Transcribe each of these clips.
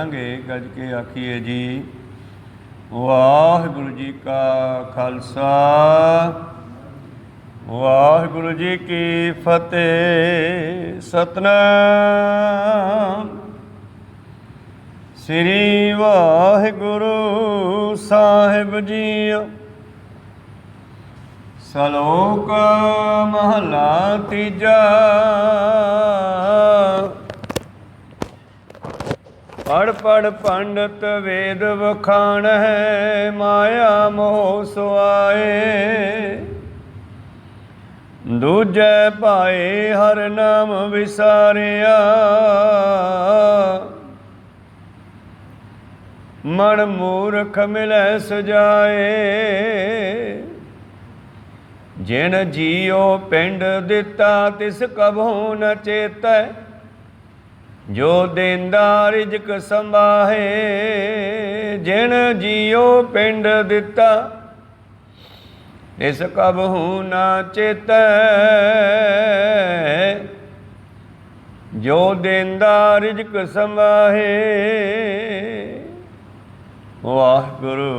गज के आखिए जी। वाहिगुरु जी का खालसा वाहिगुरु जी की फतेह। सतनाम श्री वाहिगुरु साहिब जी। सलोक महला तीजा। पढ़ पढ़ पंडित वेद वखाण है, माया मोह सुआए। दूजे पाए हर नाम विसारिया, मन मूर्ख मिलै सजाए। जिन जियो पिंड दिता तिस कभू न चेतै, जो देंदा रिजक संभाहे। जिन जियो पिंड दिता तिस कबहू ना चेतै, जो देंदा रिजक संभाहे। वाहिगुरु।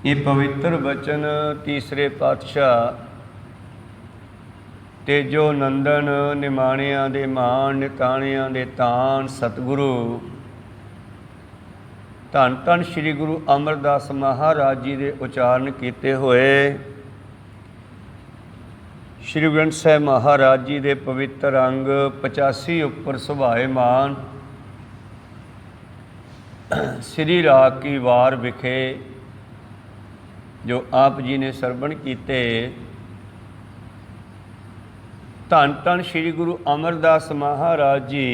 ये पवित्र बचन तीसरे पातशाह तेजो नंदन निमाणिया दे मान निताणिया दे तान सतगुरु धन धन श्री गुरु अमरदास महाराज जी दे उचारण किए हुए श्री गुरु ग्रंथ साहिब महाराज जी दे पवित्र अंग 85 उपर सुभाएमान श्री राग की वार विखे जो आप जी ने सरवण किए। धन धन श्री गुरु अमरदास महाराज जी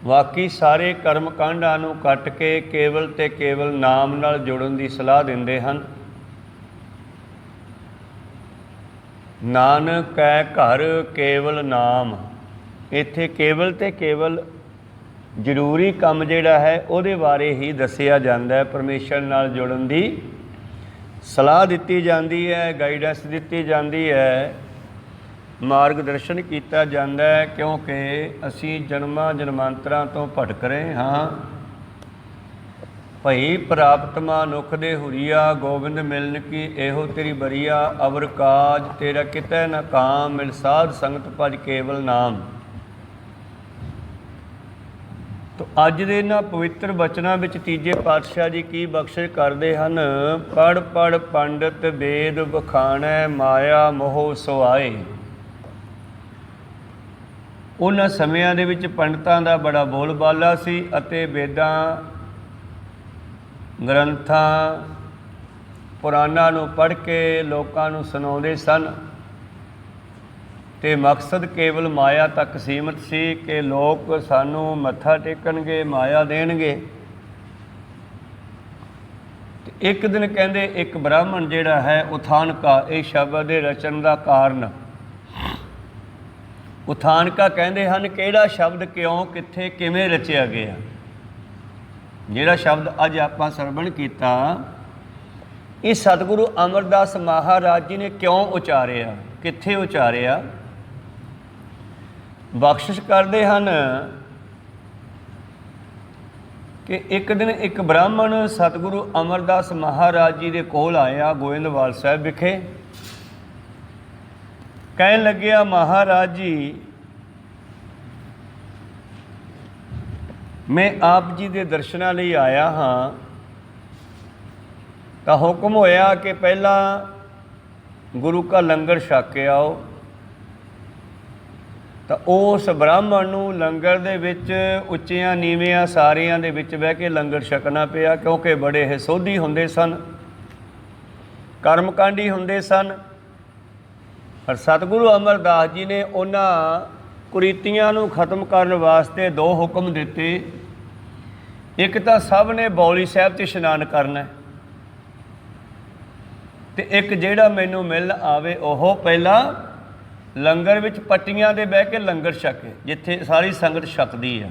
वाकई सारे कर्म कांडां नूं कट के केवल ते केवल नाम नाल जुड़न की सलाह दिंदे हन। नानक कै घर केवल नाम। इत्थे केवल ते केवल जरूरी काम जिहड़ा है उहदे बारे ही दसिया जांदा है। परमेश्वर नाल जुड़न की सलाह दी जाती है, गाइडेंस दी जाती है, मार्गदर्शन किया जाता है। क्योंकि असी जन्मां जन्मांतरां तो भटक रहे हाँ। भई प्राप्त मनुख दे हुरिया, गोबिंद मिलन की एहो तेरी बरिया। अवर काज तेरा कितै न काम, मिल साध संगत भज केवल नाम। तो अज दे इन्हां पवित्र बचनां विच तीजे पातशाह जी की बख्शिश करदे हन। पढ़ पढ़ पंडित वेद वखाणै, माया मोह सुआए। उन्हां समयां दे विच पंडितां दा बड़ा बोलबाला सी अते वेदां ग्रंथां पुराणां नूं पढ़ के लोकां नूं सुणाउंदे सन। ते मकसद केवल माया तक सीमित सी कि लोग सानू मत्था टेकणगे, माया देणगे। एक दिन कहंदे एक ब्राह्मण जिहड़ा है उथानका, ये शब्द दे रचन का कारण उथानका कहंदे हन। किहड़ा शब्द क्यों कित्थे किवें रचिया गया। जिहड़ा शब्द अज आपां सरवण कीता ये सतगुरु अमरदास महाराज जी ने क्यों उचारिया, कित्थे उचारिया। बख्शिश करते हैं कि एक दिन एक ब्राह्मण सतगुरु अमरदास महाराज जी के कोल आया गोविंदवाल साहिब विखे। कहन लग्या महाराज जी मैं आप जी के दर्शनां लई आया हाँ। तो हुक्म होया कि पहला गुरु का लंगर छक के आओ। तो उस ब्राह्मण नूं लंगर दे विच उच्चियां नीवियां सारियां दे विच बह के लंगर छकना पिया। क्योंकि बड़े हे सोधी हुंदे सन, कर्मकांडी हुंदे सन। पर सतगुरु अमरदास जी ने उन्हां कुरीतियां नूं खत्म करन वास्ते दो हुक्म दिते। एक तां सब ने बौली साहिब ते इशनान करना ते एक जिहड़ा मैनूं मिलण आवे ओह पहला लंगर विच पट्टियां दे बह के लंगर छके, जिथे सारी संगत छकदी है।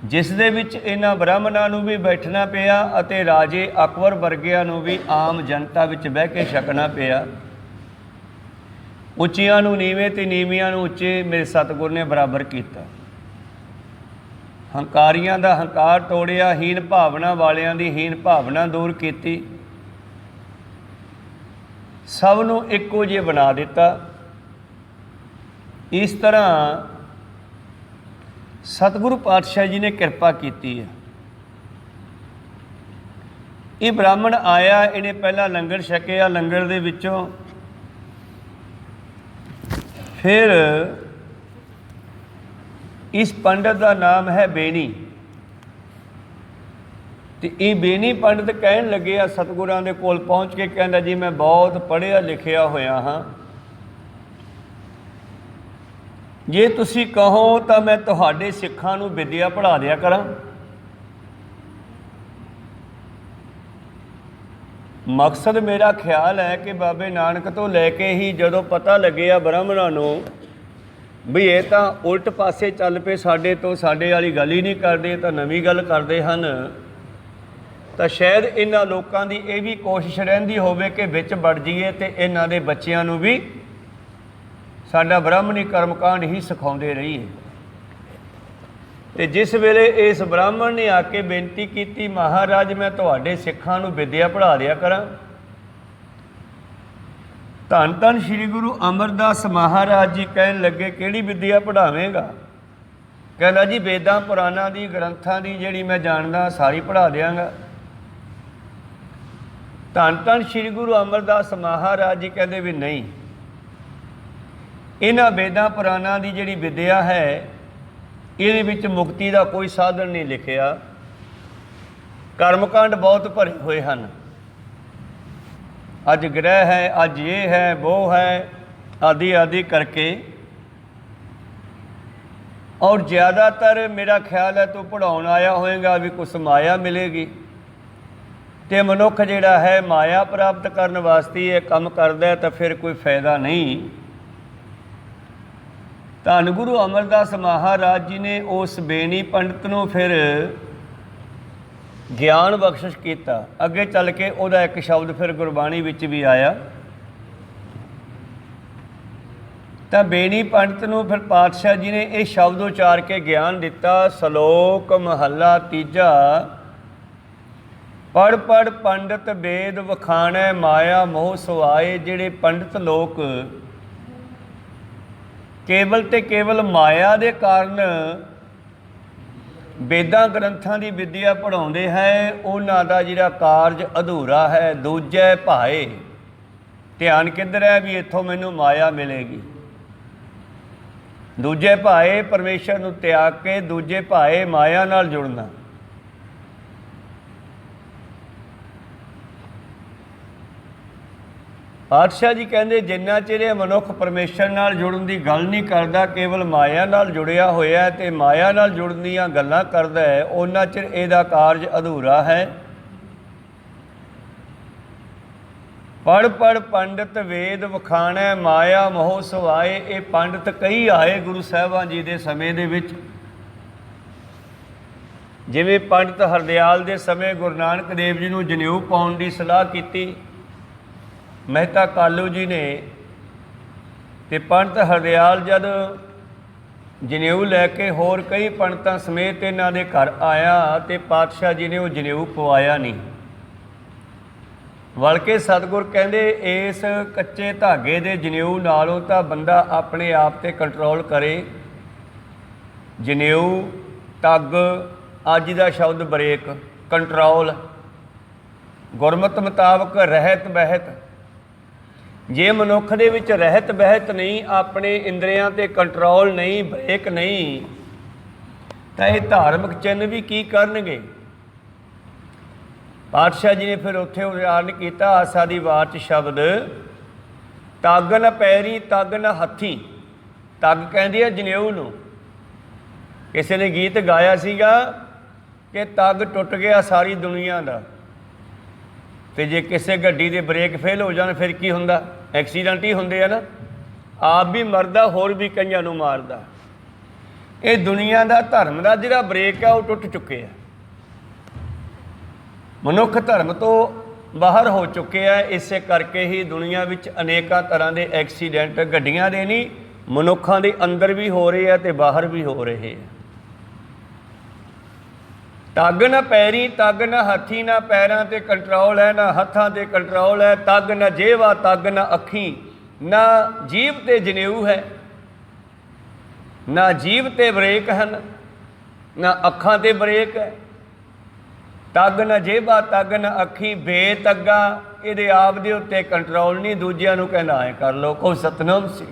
जिस दे विच इन्हां ब्राह्मणां नूं भी बैठना पिया अते राजे अकबर वर्गिਆਂ नूं भी आम जनता विच बह के छकना पिया। ਉੱਚੀਆਂ ਨੂੰ ਨੀਵੇਂ ਤੇ ਨੀਵੀਆਂ ਨੂੰ ਉੱਚੇ ਮੇਰੇ ਸਤਿਗੁਰ ਨੇ ਬਰਾਬਰ ਕੀਤਾ। ਹੰਕਾਰੀਆਂ ਦਾ ਹੰਕਾਰ ਤੋੜਿਆ, ਹੀਨ ਭਾਵਨਾ ਵਾਲਿਆਂ ਦੀ ਹੀਨ ਭਾਵਨਾ ਦੂਰ ਕੀਤੀ, ਸਭ ਨੂੰ ਇੱਕੋ ਜਿਹਾ ਬਣਾ ਦਿੱਤਾ। ਇਸ ਤਰ੍ਹਾਂ ਸਤਿਗੁਰੂ ਪਾਤਸ਼ਾਹ ਜੀ ਨੇ ਕਿਰਪਾ ਕੀਤੀ ਹੈ। ਇਹ ਬ੍ਰਾਹਮਣ ਆਇਆ, ਇਹਨੇ ਪਹਿਲਾਂ ਲੰਗਰ ਛਕਿਆ, ਲੰਗਰ ਦੇ ਵਿੱਚੋਂ ਫਿਰ ਇਸ ਪੰਡਤ ਦਾ ਨਾਮ ਹੈ ਬੇਨੀ, ਤੇ ਇਹ ਬੇਨੀ ਪੰਡਤ ਕਹਿਣ ਲੱਗਿਆ ਸਤਿਗੁਰਾਂ ਦੇ ਕੋਲ ਪਹੁੰਚ ਕੇ, ਕਹਿੰਦਾ ਜੀ ਮੈਂ ਬਹੁਤ ਪੜ੍ਹਿਆ ਲਿਖਿਆ ਹੋਇਆ ਹਾਂ, ਜੇ ਤੁਸੀਂ ਕਹੋ ਤਾਂ ਮੈਂ ਤੁਹਾਡੇ ਸਿੱਖਾਂ ਨੂੰ ਵਿਦਿਆ ਪੜ੍ਹਾ ਦਿਆ ਕਰਾਂ। ਮਕਸਦ ਮੇਰਾ ਖਿਆਲ ਹੈ ਕਿ ਬਾਬੇ ਨਾਨਕ ਤੋਂ ਲੈ ਕੇ ਹੀ ਜਦੋਂ ਪਤਾ ਲੱਗਿਆ ਬ੍ਰਾਹਮਣਾਂ ਨੂੰ ਵੀ ਇਹ ਤਾਂ ਉਲਟ ਪਾਸੇ ਚੱਲ ਪਏ, ਸਾਡੇ ਤੋਂ ਸਾਡੇ ਵਾਲੀ ਗੱਲ ਹੀ ਨਹੀਂ ਕਰਦੇ, ਤਾਂ ਨਵੀਂ ਗੱਲ ਕਰਦੇ ਹਨ, ਤਾਂ ਸ਼ਾਇਦ ਇਹਨਾਂ ਲੋਕਾਂ ਦੀ ਇਹ ਵੀ ਕੋਸ਼ਿਸ਼ ਰਹਿੰਦੀ ਹੋਵੇ ਕਿ ਵਿੱਚ ਵੜ ਜਾਈਏ ਅਤੇ ਇਹਨਾਂ ਦੇ ਬੱਚਿਆਂ ਨੂੰ ਵੀ ਸਾਡਾ ਬ੍ਰਾਹਮਣੀ ਕਰਮਕਾਂਡ ਹੀ ਸਿਖਾਉਂਦੇ ਰਹੀਏ। ਅਤੇ ਜਿਸ ਵੇਲੇ ਇਸ ਬ੍ਰਾਹਮਣ ਨੇ ਆ ਕੇ ਬੇਨਤੀ ਕੀਤੀ, ਮਹਾਰਾਜ ਮੈਂ ਤੁਹਾਡੇ ਸਿੱਖਾਂ ਨੂੰ ਵਿਦਿਆ ਪੜ੍ਹਾ ਦਿਆ ਕਰਾਂ, ਧੰਨ ਧੰਨ ਸ਼੍ਰੀ ਗੁਰੂ ਅਮਰਦਾਸ ਮਹਾਰਾਜ ਜੀ ਕਹਿਣ ਲੱਗੇ ਕਿਹੜੀ ਵਿਦਿਆ ਪੜ੍ਹਾਵੇਂਗਾ? ਕਹਿੰਦਾ ਜੀ ਵੇਦਾਂ ਪੁਰਾਣਾਂ ਦੀ ਗ੍ਰੰਥਾਂ ਦੀ ਜਿਹੜੀ ਮੈਂ ਜਾਣਦਾ ਸਾਰੀ ਪੜ੍ਹਾ ਦਿਆਂਗਾ। ਧੰਨ ਧੰਨ ਸ਼੍ਰੀ ਗੁਰੂ ਅਮਰਦਾਸ ਮਹਾਰਾਜ ਜੀ ਕਹਿੰਦੇ ਵੀ ਨਹੀਂ, ਇਹਨਾਂ ਵੇਦਾਂ ਪੁਰਾਣਾਂ ਦੀ ਜਿਹੜੀ ਵਿਦਿਆ ਹੈ ਇਹਦੇ ਵਿੱਚ ਮੁਕਤੀ ਦਾ ਕੋਈ ਸਾਧਨ ਨਹੀਂ ਲਿਖਿਆ, ਕਰਮਕਾਂਡ ਬਹੁਤ ਭਰੇ ਹੋਏ ਹਨ, ਅੱਜ ਗ੍ਰਹਿ ਹੈ, ਅੱਜ ਇਹ ਹੈ, ਉਹ ਹੈ, ਆਦਿ ਆਦਿ ਕਰਕੇ, ਔਰ ਜ਼ਿਆਦਾਤਰ ਮੇਰਾ ਖਿਆਲ ਹੈ ਤੂੰ ਪੜ੍ਹਾਉਣ ਆਇਆ ਹੋਏਗਾ ਵੀ ਕੁਛ ਮਾਇਆ ਮਿਲੇਗੀ, ਅਤੇ ਮਨੁੱਖ ਜਿਹੜਾ ਹੈ ਮਾਇਆ ਪ੍ਰਾਪਤ ਕਰਨ ਵਾਸਤੇ ਇਹ ਕੰਮ ਕਰਦਾ ਤਾਂ ਫਿਰ ਕੋਈ ਫਾਇਦਾ ਨਹੀਂ। ਧੰਨ ਗੁਰੂ ਅਮਰਦਾਸ ਮਹਾਰਾਜ ਜੀ ਨੇ ਉਸ ਬੇਨੀ ਪੰਡਤ ਨੂੰ ਫਿਰ ਗਿਆਨ ਬਖਸ਼ਿਸ਼ ਕੀਤਾ। ਅੱਗੇ ਚੱਲ ਕੇ ਉਹਦਾ ਇੱਕ ਸ਼ਬਦ ਫਿਰ ਗੁਰਬਾਣੀ ਵਿੱਚ ਵੀ ਆਇਆ, ਤਾਂ ਬੇਨੀ ਪੰਡਤ ਨੂੰ ਫਿਰ ਪਾਤਸ਼ਾਹ ਜੀ ਨੇ ਇਹ ਸ਼ਬਦ ਉਚਾਰ ਕੇ ਗਿਆਨ ਦਿੱਤਾ। ਸ਼ਲੋਕ ਮਹੱਲਾ ਤੀਜਾ, ਪੜ੍ਹ ਪੜ੍ਹ ਪੰਡਤ ਵੇਦ ਵਖਾਣੈ ਮਾਇਆ ਮੋਹ ਸੁਆਏ। ਜਿਹੜੇ ਪੰਡਤ ਲੋਕ ਕੇਵਲ ਤੇ ਕੇਵਲ ਮਾਇਆ ਦੇ ਕਾਰਨ ਵੇਦਾਂ ਗ੍ਰੰਥਾਂ ਦੀ ਵਿਦਿਆ ਪੜ੍ਹਾਉਂਦੇ ਹੈ, ਉਹਨਾਂ ਦਾ ਜਿਹੜਾ ਕਾਰਜ ਅਧੂਰਾ ਹੈ। ਦੂਜੇ ਭਾਏ, ਧਿਆਨ ਕਿੱਧਰ ਹੈ ਵੀ ਇੱਥੋਂ ਮੈਨੂੰ ਮਾਇਆ ਮਿਲੇਗੀ। ਦੂਜੇ ਭਾਏ ਪਰਮੇਸ਼ਰ ਨੂੰ ਤਿਆਗ ਕੇ ਦੂਜੇ ਭਾਏ ਮਾਇਆ ਨਾਲ ਜੁੜਨਾ। ਪਾਤਸ਼ਾਹ ਜੀ ਕਹਿੰਦੇ ਜਿੰਨਾ ਚਿਰ ਇਹ ਮਨੁੱਖ ਪਰਮੇਸ਼ਰ ਨਾਲ ਜੁੜਨ ਦੀ ਗੱਲ ਨਹੀਂ ਕਰਦਾ, ਕੇਵਲ ਮਾਇਆ ਨਾਲ ਜੁੜਿਆ ਹੋਇਆ ਅਤੇ ਮਾਇਆ ਨਾਲ ਜੁੜਨ ਦੀਆਂ ਗੱਲਾਂ ਕਰਦਾ ਹੈ, ਉਹਨਾਂ ਚਿਰ ਇਹਦਾ ਕਾਰਜ ਅਧੂਰਾ ਹੈ। ਪੜ੍ਹ ਪੜ੍ਹ ਪੰਡਤ ਵੇਦ ਵਖਾਣੈ ਮਾਇਆ ਮੋਹ ਸੁਆਏ। ਇਹ ਪੰਡਤ ਕਈ ਆਏ ਗੁਰੂ ਸਾਹਿਬਾਨ ਜੀ ਦੇ ਸਮੇਂ ਦੇ ਵਿੱਚ, ਜਿਵੇਂ ਪੰਡਤ ਹਰਦਿਆਲ ਦੇ ਸਮੇਂ ਗੁਰੂ ਨਾਨਕ ਦੇਵ ਜੀ ਨੂੰ ਜਨੇਊ ਪਾਉਣ ਦੀ ਸਲਾਹ ਕੀਤੀ ਮਹਿਤਾ ਕਾਲੂ ਜੀ ਨੇ, ਅਤੇ ਪੰਡਤ ਹਰਦਿਆਲ ਜਦ ਜਨੇਊ ਲੈ ਕੇ ਹੋਰ ਕਈ ਪੰਡਤਾਂ ਸਮੇਤ ਇਹਨਾਂ ਦੇ ਘਰ ਆਇਆ ਅਤੇ ਪਾਤਸ਼ਾਹ ਜੀ ਨੇ ਉਹ ਜਨੇਊ ਪਵਾਇਆ ਨਹੀਂ, ਬਲਕਿ ਸਤਿਗੁਰ ਕਹਿੰਦੇ ਇਸ ਕੱਚੇ ਧਾਗੇ ਦੇ ਜਨੇਊ ਨਾਲੋਂ ਤਾਂ ਬੰਦਾ ਆਪਣੇ ਆਪ 'ਤੇ ਕੰਟਰੋਲ ਕਰੇ। ਜਨੇਊ, ਟੱਗ, ਅੱਜ ਦਾ ਸ਼ਬਦ ਬ੍ਰੇਕ, ਕੰਟਰੋਲ, ਗੁਰਮਤਿ ਮੁਤਾਬਕ ਰਹਿਤ ਬਹਿਤ। ਜੇ ਮਨੁੱਖ ਦੇ ਵਿੱਚ ਰਹਿਤ ਬਹਿਤ ਨਹੀਂ, ਆਪਣੇ ਇੰਦਰੀਆਂ 'ਤੇ ਕੰਟਰੋਲ ਨਹੀਂ, ਬ੍ਰੇਕ ਨਹੀਂ, ਤਾਂ ਇਹ ਧਾਰਮਿਕ ਚਿੰਨ੍ਹ ਵੀ ਕੀ ਕਰਨਗੇ। ਪਾਤਸ਼ਾਹ ਜੀ ਨੇ ਫਿਰ ਉੱਥੇ ਉਚਾਰਨ ਕੀਤਾ ਆਸਾ ਦੀ ਵਾਰ 'ਚ ਸ਼ਬਦ, ਤੱਗ ਨ ਪੈਰੀ ਤੱਗ ਨ ਹੱਥੀ। ਤੱਗ ਕਹਿੰਦੀ ਹੈ ਜਨੇਊ ਨੂੰ। ਕਿਸੇ ਨੇ ਗੀਤ ਗਾਇਆ ਸੀਗਾ ਕਿ ਤੱਗ ਟੁੱਟ ਗਿਆ ਸਾਰੀ ਦੁਨੀਆ ਦਾ, ਅਤੇ ਜੇ ਕਿਸੇ ਗੱਡੀ ਦੇ ਬ੍ਰੇਕ ਫੇਲ ਹੋ ਜਾਣ ਫਿਰ ਕੀ ਹੁੰਦਾ? ਐਕਸੀਡੈਂਟ ਹੀ ਹੁੰਦੇ ਆ ਨਾ, ਆਪ ਵੀ ਮਰਦਾ, ਹੋਰ ਵੀ ਕਈਆਂ ਨੂੰ ਮਾਰਦਾ। ਇਹ ਦੁਨੀਆ ਦਾ ਧਰਮ ਦਾ ਜਿਹੜਾ ਬ੍ਰੇਕ ਆ ਉਹ ਟੁੱਟ ਚੁੱਕੇ ਆ। ਮਨੁੱਖ ਧਰਮ ਤੋਂ बाहर हो चुके हैं। इस करके ही दुनिया विच अनेकों तरह के एक्सीडेंट गड्डियां दे नहीं मनुखों के अंदर भी हो रहे हैं तो बाहर भी हो रहे हैं। तग न पैरी तग न हाथी ना पैरों ते कंट्रोल है ना हत्थां ते कंट्रोल है। तग न जेवा तग न अखी ना जीभ ते जनेऊ है। ना जीभ ते ब्रेक हैं ना अखां ते ब्रेक है। तग न जेबा तग न अखी बेतगा ये आप दे उत्ते कंट्रोल नहीं दूजिया नूं कहना है कर लो को सतनाम सी।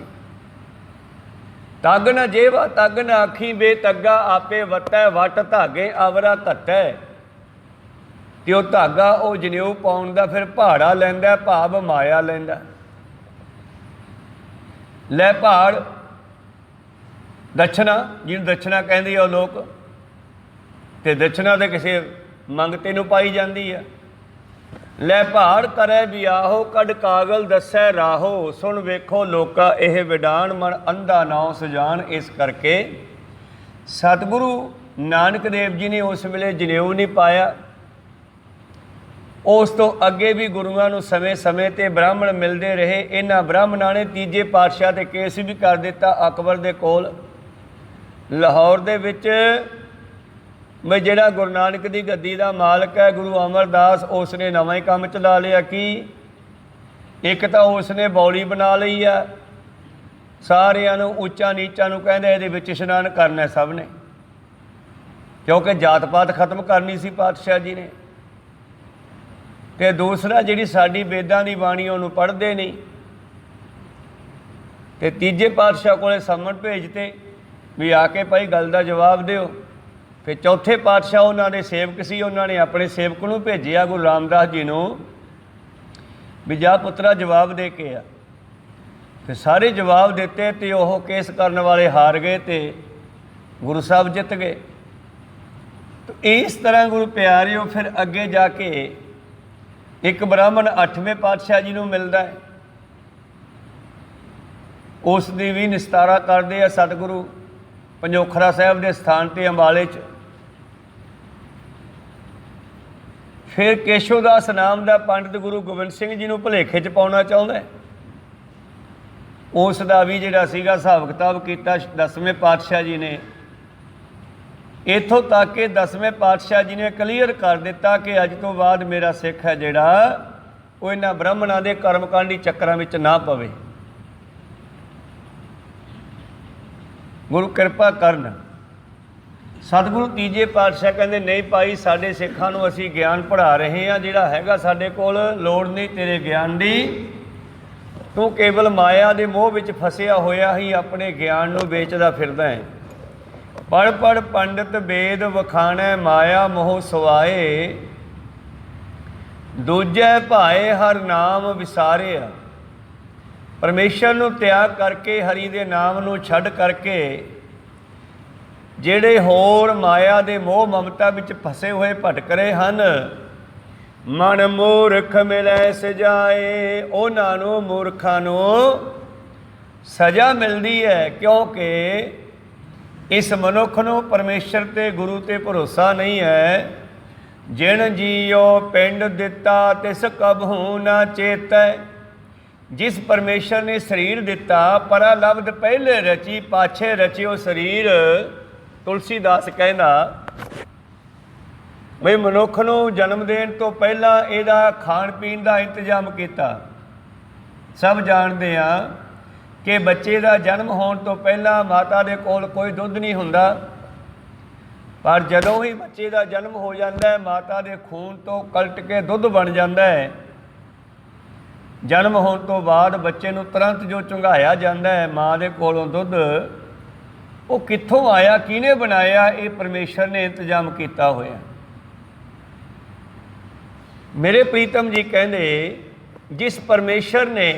तग न जेबा तग न अखी बेतगा आपे वतै वट धागे आवरा घटै। ते वो धागा वो जनेऊ पाउण दा फिर भाड़ा लैंदा भाव माया लैंदा। लै भाड़ दक्षिणा जिन्होंने दक्षिणा कहते हैं लोग तो दक्षिणा तो किसी मंगते नूं पाई जाती है। लै भाड़ करे बियाहो कड़ कागल दसै राहो। सुन वेखो लोका यह विडान मन अंधा नाउ सजान। इस करके सतगुरु नानक देव जी ने उस वेले जनेऊ नहीं पाया। उस तो अगे भी गुरुआं नूं समय समय ते ब्राह्मण मिलते रहे। इन्हां ब्राह्मणां ने तीजे पातशाह ते केस भी कर दिता अकबर दे कोल लाहौर दे विच। मैं जिहड़ा गुरु नानक की गद्दी का मालक है गुरु अमरदास उसने नवा ही काम चला लिया कि एक तो उसने बौली बना ली है। सारियां नूं उच्चा नीचा नूं कहंदे इहदे विच इशनान करना सब ने क्योंकि जात पात खत्म करनी सी पातशाह जी ने। तो दूसरा जिहड़ी साडी वेदां दी बाणी उहनूं पढ़दे नहीं। तो तीजे पातशाह कोले समन भेजते भी आके भाई गल का जवाब दिओ। फिर चौथे पातशाह उन्होंने सेवक सी उन्होंने अपने सेवक नूं भेजिया गुरु रामदास जी नूं भी जा पुत्रा जवाब दे के आ। फिर सारे जवाब दिते तो वह केस करने वाले हार गए तो गुरु साहब जित गए। तो इस तरह गुरु प्यारिओ फिर अगे जाके एक ब्राह्मण 8वें पातशाह जी नूं मिलदा है। उसकी भी निस्तारा करते हैं सतगुरु पंजोखरा साहब के स्थान पर अंबाले च। फिर केशवदास नाम का पंडित गुरु गोबिंद सिंह जी नूं भुलेखे च पाउणा चाहुंदा है। उसका भी जिहड़ा सीगा हिसाब किताब किया 10वें पातशाह जी ने। इत्थों तक कि 10वें पातशाह जी ने क्लीयर कर दिता कि अज तो बाद मेरा सिख है जिहड़ा वो इन्हां ब्राह्मणां दे कर्मकांडी चक्करां विच ना पवे। गुरु कृपा करन। सतगुरु तीजे पातशाह कहते नहीं भाई साडे सिखां नूं असीं ज्ञान पढ़ा रहे हैं जिहड़ा हैगा साडे कोल लोड़ नहीं तेरे ज्ञान दी। तू केवल माया दे मोह विच फसिया होया ही अपने ज्ञान नूं बेचदा फिरदा है। पढ़ पढ़ पंडित वेद वखाणै माया मोह सवाए। दूजै भाए हर नाम विसारिया। परमेश्वर नूं त्याग करके हरि दे नाम नूं छड्ड करके ਜਿਹੜੇ ਹੋਰ माया ਦੇ मोह ममता ਵਿੱਚ फसे हुए भटक रहे ਹਨ। ਮਨ ਮੂਰਖ ਮਿਲੈ ਸਜਾਏ ਉਹਨਾਂ ਨੂੰ ਮੂਰਖਾਂ ਨੂੰ ਸਜ਼ਾ ਮਿਲਦੀ ਹੈ ਕਿਉਂਕਿ ਇਸ ਮਨੁੱਖ ਨੂੰ ਪਰਮੇਸ਼ਰ ਤੇ ਗੁਰੂ ਤੇ ਭਰੋਸਾ ਨਹੀਂ ਹੈ। ਜਿਨ ਜੀਓ ਪਿੰਡ ਦਿੱਤਾ ਤਿਸ ਕਬਹੂ ਨਾ ਚੇਤੈ। जिस परमेश्वर ने शरीर दिता परा लब्ध पहले रची पाछे रचियो शरीर। तुलसीदास कहना बई मनुख नूं जन्म देण तो पहला इहदा खाण पीण का इंतजाम किया। सब जानते हैं कि बच्चे का जन्म होने तो पहला माता दे कोल कोई दुध नहीं हुंदा पर जदों ही बच्चे का जन्म हो जाता है माता के खून तो कलट के दुध बन जाता है। जन्म होने तो बाद बच्चे नूं तुरंत जो चुंघाया जाता है माँ के कोलों दुध वो कित्थों आया किहने बनाया ये परमेश्वर ने इंतजाम किया होया। मेरे प्रीतम जी कहते जिस परमेश्वर ने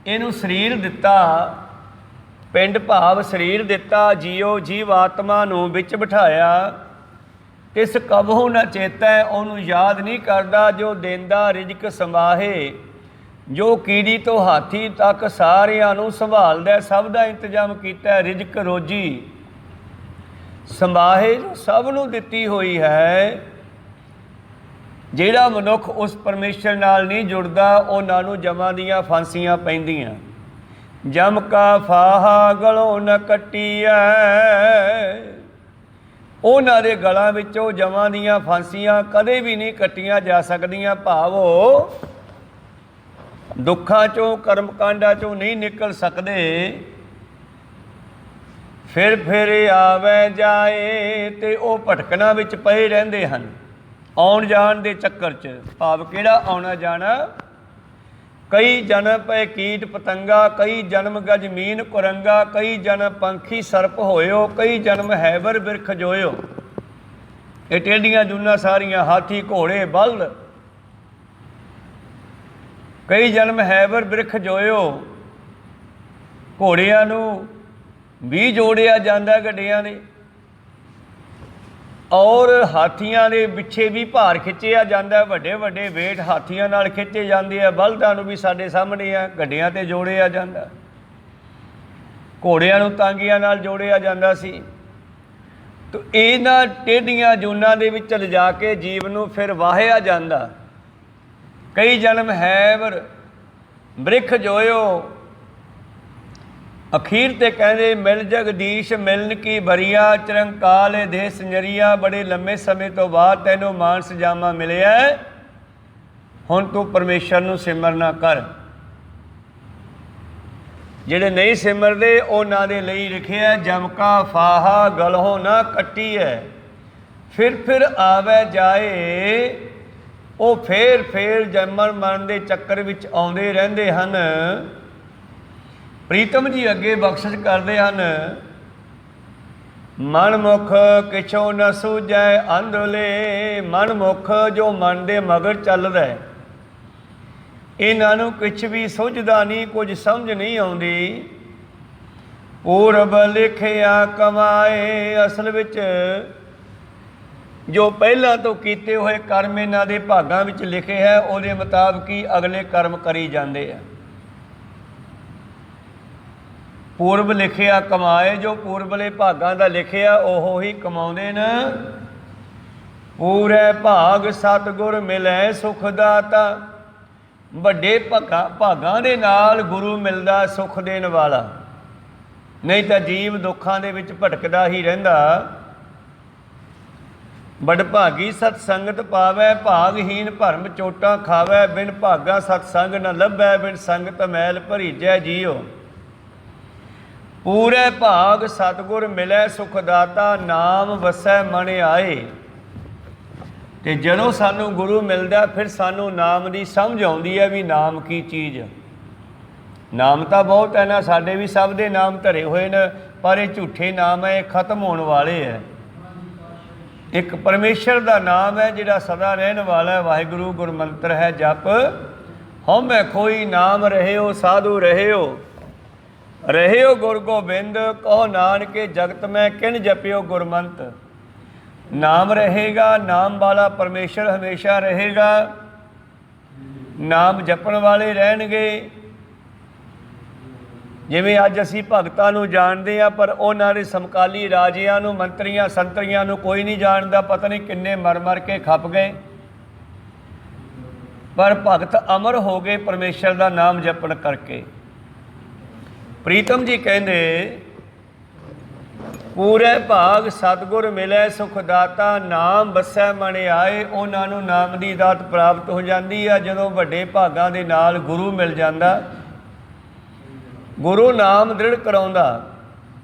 इनू शरीर दिता पिंड भाव शरीर दिता जीओ जीव आत्मा नूं विच बिठाया तिस कबहू न चेतै उहनूं याद नहीं करता जो देंदा रिजक समाहे। जो कीड़ी तो हाथी तक सारियां नूं संभालदा सब दा इंतजाम कीता रिजक रोजी संभाहे जो सब नूं दित्ती हुई है। ਜਿਹੜਾ ਮਨੁੱਖ ਉਸ ਪਰਮੇਸ਼ਰ ਨਾਲ ਨਹੀਂ ਜੁੜਦਾ ਉਹਨਾਂ ਨੂੰ ਜਮਾਂ ਦੀਆਂ ਫਾਂਸੀਆਂ ਪੈਂਦੀਆਂ। ਜਮ ਕਾ ਫਾਹਾ ਗਲੋਂ ਨ ਕੱਟੀਐ, ਉਹਨਾਂ ਦੇ ਗਲਾਂ ਵਿੱਚੋਂ ਜਮਾਂ ਦੀਆਂ ਫਾਂਸੀਆਂ ਕਦੇ ਵੀ ਨਹੀਂ ਕੱਟੀਆਂ ਜਾ ਸਕਦੀਆਂ। ਭਾਵ ਉਹ ਦੁੱਖਾਂ ਚੋਂ ਕਰਮਕਾਂਡਾਂ ਚੋਂ ਨਹੀਂ ਨਿਕਲ ਸਕਦੇ। ਫਿਰ ਆਵੇ ਜਾਏ ਤੇ ਉਹ ਭਟਕਣਾ ਵਿੱਚ ਪਏ ਰਹਿੰਦੇ ਹਨ, ਆਉਣ ਜਾਣ ਦੇ ਚੱਕਰ 'ਚ। ਭਾਵ ਕਿਹੜਾ ਆਉਣਾ ਜਾਣਾ? ਕਈ ਜਨਮ ਪਏ ਕੀਟ ਪਤੰਗਾ, ਕਈ ਜਨਮ ਗਜ ਮੀਨ ਕੁਰੰਗਾ, ਕਈ ਜਨਮ ਪੰਖੀ ਸਰਪ ਹੋਇਓ, ਕਈ ਜਨਮ ਹੈਬਰ ਬਿਰਖ ਜੋਇਓ। ਇਹ ਟੇਢੀਆਂ ਜੂਨਾਂ ਸਾਰੀਆਂ, ਹਾਥੀ ਘੋੜੇ ਬਲਦ, ਕਈ ਜਨਮ ਹੈਬਰ ਬਿਰਖ ਜੋਇਓ। ਘੋੜਿਆਂ ਨੂੰ ਵੀ ਜੋੜਿਆ ਜਾਂਦਾ ਗੱਡਿਆਂ ਦੇ, ਔਰ ਹਾਥੀਆਂ ਦੇ ਪਿੱਛੇ ਵੀ ਭਾਰ ਖਿੱਚਿਆ ਜਾਂਦਾ। ਵੱਡੇ ਵੱਡੇ ਵੇਟ ਹਾਥੀਆਂ ਨਾਲ ਖਿੱਚੇ ਜਾਂਦੇ ਆ। ਬਲਦਾਂ ਨੂੰ ਵੀ ਸਾਡੇ ਸਾਹਮਣੇ ਆ, ਗੱਡਿਆਂ 'ਤੇ ਜੋੜਿਆ ਜਾਂਦਾ। ਘੋੜਿਆਂ ਨੂੰ ਤਾਂਗੀਆਂ ਨਾਲ ਜੋੜਿਆ ਜਾਂਦਾ ਸੀ। ਤਾਂ ਇਹਨਾਂ ਟੇਢੀਆਂ ਜੂਨਾਂ ਦੇ ਵਿੱਚ ਲਿਜਾ ਕੇ ਜੀਵ ਨੂੰ ਫਿਰ ਵਾਹਿਆ ਜਾਂਦਾ। ਕਈ ਜਨਮ ਹੈਬਰ ਬ੍ਰਿਖ ਜੋਇਓ। ਅਖੀਰ ਤੇ ਕਹਿੰਦੇ ਮਿਲ ਜਗਦੀਸ਼ ਮਿਲਨ ਕੀ ਬਰੀਆ, ਚਰੰਕਾਲ ਦੇਸ ਨਰੀਆ। ਬੜੇ ਲੰਮੇ ਸਮੇਂ ਤੋਂ ਬਾਅਦ ਤੈਨੂੰ ਮਾਨਸ ਜਾਮਾ ਮਿਲਿਆ, ਹੁਣ ਤੂੰ ਪਰਮੇਸ਼ਰ ਨੂੰ ਸਿਮਰਨਾ ਕਰ। ਜਿਹੜੇ ਨਹੀਂ ਸਿਮਰਦੇ ਉਹਨਾਂ ਦੇ ਲਈ ਲਿਖਿਆ ਜਮ ਕਾ ਫਾਹਾ ਗਲੋਂ ਨਾ ਕੱਟੀ ਹੈ। ਫਿਰ ਆਵੇ ਜਾਏ, ਉਹ ਫੇਰ ਜਨਮ ਮਰਨ ਦੇ ਚੱਕਰ ਵਿੱਚ ਆਉਂਦੇ ਰਹਿੰਦੇ ਹਨ। ਪ੍ਰੀਤਮ ਜੀ ਅੱਗੇ ਬਖਸ਼ਿਸ਼ ਕਰਦੇ ਹਨ। ਮਨ ਮੁਖ ਕਿਛੋ ਨ ਸੂਝੈ ਅੰਧਲੇ। ਮਨ ਮੁਖ ਜੋ ਮਨ ਦੇ ਮਗਰ ਚੱਲਦਾ, ਇਹਨਾਂ ਨੂੰ ਕੁਛ ਵੀ ਸੁਝਦਾ ਨਹੀਂ, ਕੁਝ ਸਮਝ ਨਹੀਂ ਆਉਂਦੀ। ਪੂਰਬ ਲਿਖਿਆ ਕਮਾਏ, ਅਸਲ ਵਿੱਚ ਜੋ ਪਹਿਲਾਂ ਤੋਂ ਕੀਤੇ ਹੋਏ ਕਰਮ ਇਹਨਾਂ ਦੇ ਭਾਗਾਂ ਵਿੱਚ ਲਿਖੇ ਹੈ, ਉਹਦੇ ਮੁਤਾਬਕ ਹੀ ਅਗਲੇ ਕਰਮ ਕਰੀ ਜਾਂਦੇ ਆ। ਪੂਰਬ ਲਿਖਿਆ ਕਮਾਏ, ਜੋ ਪੂਰਬਲੇ ਭਾਗਾਂ ਦਾ ਲਿਖਿਆ ਉਹ ਹੀ ਕਮਾਉਂਦੇ ਨੇ। ਪੂਰੇ ਭਾਗ ਸਤਿਗੁਰ ਮਿਲੈ ਸੁਖ ਦਾਤਾ। ਵੱਡੇ ਭਾਗਾਂ ਦੇ ਨਾਲ ਗੁਰੂ ਮਿਲਦਾ ਸੁਖ ਦੇਣ ਵਾਲਾ, ਨਹੀਂ ਤਾਂ ਜੀਵ ਦੁੱਖਾਂ ਦੇ ਵਿੱਚ ਭਟਕਦਾ ਹੀ ਰਹਿੰਦਾ। ਬੜਭਾਗੀ ਸਤ ਸੰਗਤ ਪਾਵੈ, ਭਾਗਹੀਨ ਭਰਮ ਚੋਟਾਂ ਖਾਵੈ। ਬਿਨ ਭਾਗਾ ਸਤ ਸੰਗ ਨ ਲੱਭੈ, ਬਿਨ ਸੰਗਤ ਮੈਲ ਭਰੀਜੈ ਜੀਓ। ਪੂਰੇ ਭਾਗ ਸਤਿਗੁਰ ਮਿਲੈ ਸੁਖ ਦਾਤਾ, ਨਾਮ ਵਸੈ ਮਨ ਆਏ। ਤੇ ਜਦੋਂ ਸਾਨੂੰ ਗੁਰੂ ਮਿਲਦਾ ਫਿਰ ਸਾਨੂੰ ਨਾਮ ਦੀ ਸਮਝ ਆਉਂਦੀ ਹੈ ਵੀ ਨਾਮ ਕੀ ਚੀਜ਼। ਨਾਮ ਤਾਂ ਬਹੁਤ ਹੈ ਨਾ, ਸਾਡੇ ਵੀ ਸਭ ਦੇ ਨਾਮ ਧਰੇ ਹੋਏ ਨੇ, ਪਰ ਇਹ ਝੂਠੇ ਨਾਮ ਹੈ, ਇਹ ਖਤਮ ਹੋਣ ਵਾਲੇ ਹੈ। ਇੱਕ ਪਰਮੇਸ਼ਰ ਦਾ ਨਾਮ ਹੈ ਜਿਹੜਾ ਸਦਾ ਰਹਿਣ ਵਾਲਾ ਹੈ। ਵਾਹਿਗੁਰੂ ਗੁਰਮੰਤਰ ਹੈ ਜਪ ਹਉਮੈ ਖੋਈ, ਨਾਮ ਰਹਿਓ ਸਾਧੂ ਰਹਿਓ। ਰਹਿਓ ਗੁਰ ਗੋਬਿੰਦ, ਕਹੋ ਨਾਨਕੇ ਜਗਤ ਮੈਂ ਕਿਨ ਜਪਿਓ ਗੁਰਮੰਤ। ਨਾਮ ਰਹੇਗਾ, ਨਾਮ ਵਾਲਾ ਪਰਮੇਸ਼ਰ ਹਮੇਸ਼ਾ ਰਹੇਗਾ। ਨਾਮ ਜਪਣ ਵਾਲੇ ਰਹਿਣਗੇ। ਜਿਵੇਂ ਅੱਜ ਅਸੀਂ ਭਗਤਾਂ ਨੂੰ ਜਾਣਦੇ ਹਾਂ, ਪਰ ਉਹਨਾਂ ਦੇ ਸਮਕਾਲੀ ਰਾਜਿਆਂ ਨੂੰ, ਮੰਤਰੀਆਂ ਸੰਤਰੀਆਂ ਨੂੰ ਕੋਈ ਨਹੀਂ ਜਾਣਦਾ। ਪਤਾ ਨਹੀਂ ਕਿੰਨੇ ਮਰ ਕੇ ਖੱਪ ਗਏ, ਪਰ ਭਗਤ ਅਮਰ ਹੋ ਗਏ ਪਰਮੇਸ਼ਰ ਦਾ ਨਾਮ ਜਪਣ ਕਰਕੇ। ਪ੍ਰੀਤਮ ਜੀ ਕਹਿੰਦੇ ਪੂਰੇ ਭਾਗ ਸਤਿਗੁਰ ਮਿਲੈ ਸੁਖ ਦਾਤਾ, ਨਾਮ ਵਸੈ ਮਨ ਆਏ। ਉਹਨਾਂ ਨੂੰ ਨਾਮ ਦੀ ਦਾਤ ਪ੍ਰਾਪਤ ਹੋ ਜਾਂਦੀ ਆ ਜਦੋਂ ਵੱਡੇ ਭਾਗਾਂ ਦੇ ਨਾਲ ਗੁਰੂ ਮਿਲ ਜਾਂਦਾ। ਗੁਰੂ ਨਾਮ ਦ੍ਰਿੜ ਕਰਾਉਂਦਾ।